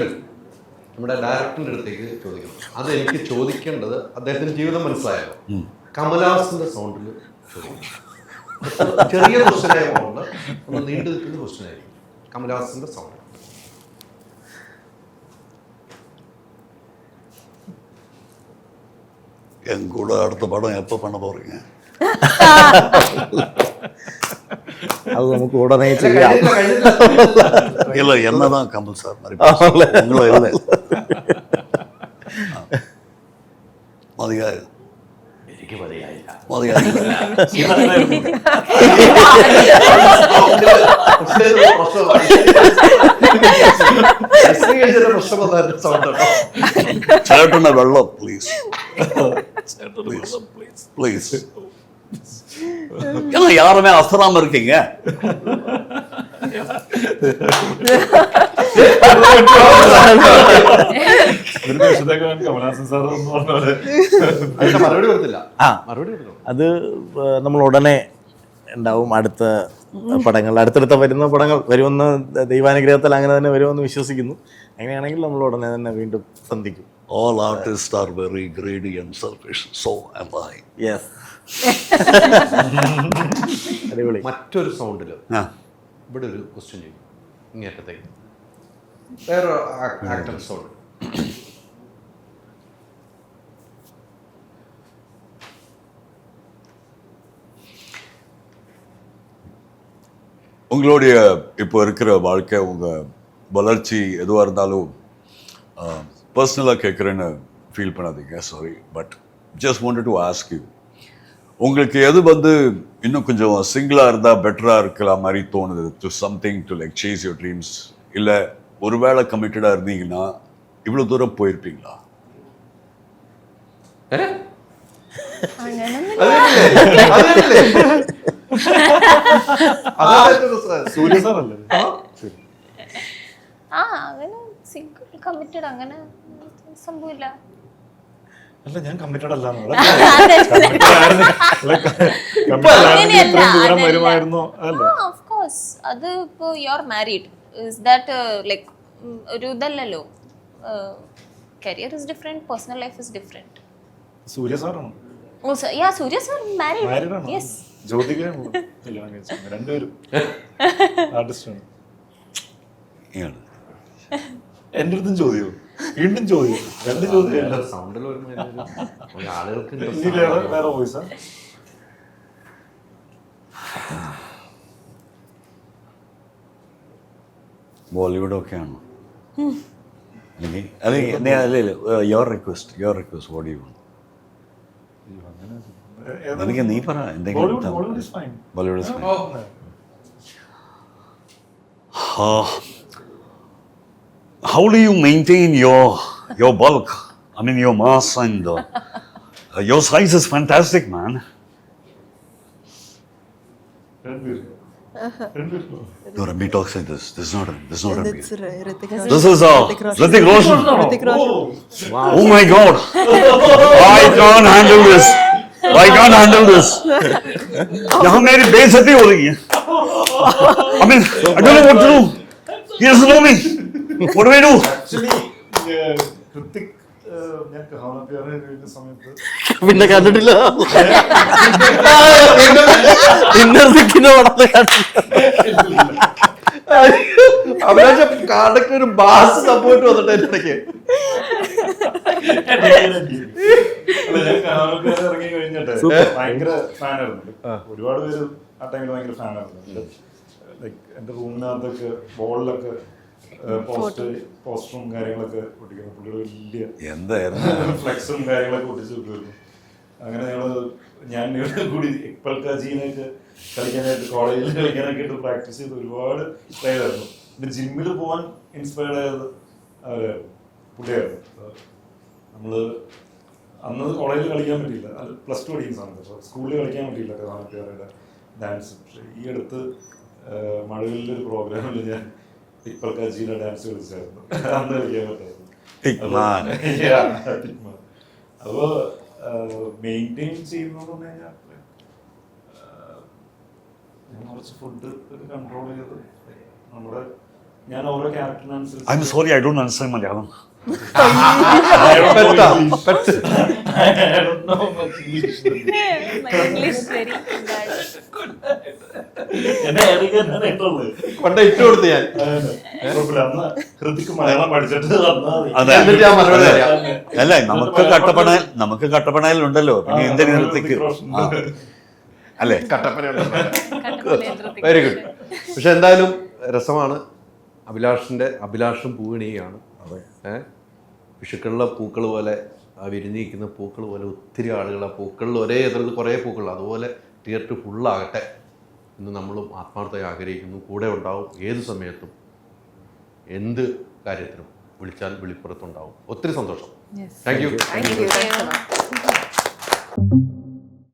നമ്മുടെ ഡയറക്ടറിൻ്റെ അടുത്തേക്ക് ചോദിക്കണം. അതെനിക്ക് ചോദിക്കേണ്ടത് അദ്ദേഹത്തിന് ജീവിതം മനസ്സിലായല്ലോ. കമലഹാസന്റെ സൗണ്ടിൽ ചോദിക്കണം. ചെറിയ ക്വസ്റ്റ്യനായ കൊണ്ട് ഒന്ന് നീണ്ടു നിൽക്കുന്ന ക്വസ്റ്റ്യനായിരിക്കും. കമലഹാസന്റെ സൗണ്ട്. என் கூட அடுத்த படம் எப்போ பண்ண போறீங்க? അത് നമുക്ക് ഉടനെ ചെയ്യാം. இல்லை என்னதான் கமல் சார் மாதிரி உங்களை இல்லை മതിയായ എനിക്ക് പറയാനില്ല. ചേട്ടൻ്റെ വെള്ളം പ്ലീസ് പ്ലീസ്. ஏன்னா யாருமே அசராம இருக்கீங்க. കമലഹാസൻ സാർ എന്ന് പറഞ്ഞ മറുപടി കൊടുത്തില്ല. അത് നമ്മൾ ഉടനെ ഉണ്ടാവും. അടുത്ത പടങ്ങൾ, അടുത്തടുത്ത വരുന്ന പടങ്ങൾ വരുമെന്ന് ദൈവാനുഗ്രഹത്തിൽ അങ്ങനെ തന്നെ വരുമെന്ന് വിശ്വസിക്കുന്നു. അങ്ങനെയാണെങ്കിൽ നമ്മൾ ഉടനെ തന്നെ വീണ്ടും സന്ധിക്കും. All artists are very greedy and selfish. So am I. Yes. അടിപൊളി. മറ്റൊരു സൗണ്ടില് ഇവിടെ ഒരു ക്വസ്റ്റ്യൻ ചെയ്യും. ഇങ്ങേറ്റത്തേക്ക് വേറെ ആക്ടർ സൗണ്ട്. உங்களுடைய இப்போ இருக்கிற வாழ்க்கை, உங்கள் வளர்ச்சி எதுவாக இருந்தாலும் பர்சனலாக கேட்குறேன்னு ஃபீல் பண்ணாதீங்க, sorry. But just wanted to ask you, உங்களுக்கு எது வந்து இன்னும் கொஞ்சம் சிங்கிளாக இருந்தால் பெட்டராக இருக்கலாம் மாதிரி தோணுது? Do something to like chase your dreams. இல்லை ஒருவேளை கமிட்டடாக இருந்தீங்கன்னா இவ்வளோ தூரம் போயிருப்பீங்களா? സൂര്യ സാറല്ലേ? അങ്ങനെ സിംഗിൾ കമ്മിറ്റഡ് അങ്ങനെ സംഭവമില്ല. അല്ല, ഞാൻ കമ്മിറ്റഡ് അല്ല. അത് ഇപ്പോ you are married, is that like ഒരു ഇതല്ലല്ലോ. Career is different, personal life is different. Surya സാറാണ്. Surya sir married. യെസ്. ജ്യോതികയാണ് രണ്ടുപേരും ആർട്ടിസ്റ്റാണ്. എൻ്റെ അടുത്തും ചോദ്യമോ? വീണ്ടും ചോദ്യം? രണ്ട് ചോദ്യം. സൗണ്ടിൽ ആളുകൾക്ക് വേറെ വോയിസാ? ബോളിവുഡ് ഒക്കെ ആണോ? അല്ലെങ്കിൽ your request what you want? എനിക്ക് നീ പറ എന്തെങ്കിലും. Bollywood is fine. How do you maintain your bulk? I mean your mass and your size is fantastic, man. No, Rambi talks like this. This is not Rambi. This is Hrithik Roshan. Oh my God! I can't handle this. यहाँ मेरी बेइज्जती हो रही है. I mean, I don't know what to do. He doesn't know me. What do I do? Actually, Hrithik ഞാൻ കഹാനപ്യാറെ കഴിഞ്ഞ സമയത്ത് പിന്നെ കണ്ടിട്ടില്ല. ഇന്നർ ദിക്കിന്റെ പടത്തെ കണ്ടിട്ടില്ല. അഭിലാഷ് കാടൊക്കെ ഒരു ബാസ് സപ്പോർട്ട് വന്നിട്ട് എൻ്റെ ഇടയ്ക്ക്. അല്ല, ഞാൻ കഹാനപ്യാറെ ഇറങ്ങി കഴിഞ്ഞിട്ട് ഭയങ്കര ഫാനായിരുന്നു. ഒരുപാട് പേര് ആ ടൈമിൽ ഭയങ്കര ഫാനായിരുന്നു. ലൈക്ക് എൻ്റെ റൂമിനകത്തൊക്കെ വോളിലൊക്കെ പോസ്റ്ററും കാര്യങ്ങളൊക്കെ ഒട്ടിക്കുന്നു. പുള്ളിയുടെ വലിയ എന്തായിരുന്നു ഫ്ലെക്സും കാര്യങ്ങളൊക്കെ ഒട്ടിച്ച് വെക്കുമായിരുന്നു. അങ്ങനെ ഞാൻ കൂടി ഇപ്പൽക്കാജീനൊക്കെ കളിക്കാനായിട്ട് കോളേജിൽ കളിക്കാനൊക്കെ ആയിട്ട് പ്രാക്ടീസ് ചെയ്ത് ഒരുപാട് പ്ലെയറായിരുന്നു. പിന്നെ ജിമ്മിൽ പോകാൻ ഇൻസ്പയർഡ് ആയത് അവരായിരുന്നു, പുള്ളിയായിരുന്നു. നമ്മൾ അന്ന് കോളേജിൽ കളിക്കാൻ പറ്റിയില്ല, അത് +2 പഠിക്കുന്ന സമയത്ത്. അപ്പോൾ സ്കൂളിൽ കളിക്കാൻ പറ്റിയില്ല കഥാനപ്യാറയുടെ ഡാൻസ്. പക്ഷേ ഈ അടുത്ത് മഴവിലൊരു പ്രോഗ്രാമിൽ ഞാൻ ഇപ്പൽക്കാജീനെ ഡാൻസ് കളിച്ചായിരുന്നു. അന്ന് കളിക്കാൻ പറ്റായിരുന്നു. അപ്പോൾ മെയിൻറ്റെയിൻ ചെയ്യുന്നത് പറഞ്ഞു കഴിഞ്ഞാൽ ഞാൻ കുറച്ച് ഫുഡ് കൺട്രോൾ ചെയ്ത് നമ്മുടെ ഞാൻ ഓരോ ക്യാരക്ടറിനനുസരിച്ച് I'm sorry I don't understand Malayalam. My English very bad. കൊണ്ട് ഇട്ട് കൊടുത്ത് ഞാൻ. അന്ന് ഹൃതിക്ക് മലയാളം പഠിച്ചിട്ട് അതെ. എന്നിട്ട് ഞാൻ മറുപടി തരാം. അല്ല, നമുക്ക് കട്ടപ്പണയിലുണ്ടല്ലോ, പിന്നെ എന്തിനു നിർത്തിക്ക് അല്ലേ? കട്ടപ്പനയുണ്ട്. Very good. പക്ഷെ എന്തായാലും രസമാണ്. അഭിലാഷും പൂവിണിയാണ്. വിഷുക്കളിലെ പൂക്കൾ പോലെ, ആ വിരിഞ്ഞിരിക്കുന്ന പൂക്കൾ പോലെ ഒത്തിരി ആളുകൾ ആ പൂക്കളിൽ ഒരേ എതിർത്ത് കുറേ പൂക്കൾ അതുപോലെ തിയേറ്റർ ഫുള്ളാകട്ടെ എന്ന് നമ്മളും ആത്മാർത്ഥമായി ആഗ്രഹിക്കുന്നു. കൂടെ ഉണ്ടാവും ഏത് സമയത്തും, എന്ത് കാര്യത്തിനും വിളിച്ചാൽ വിളിപ്പുറത്തുണ്ടാവും. ഒത്തിരി സന്തോഷം. Thank you. Thank you.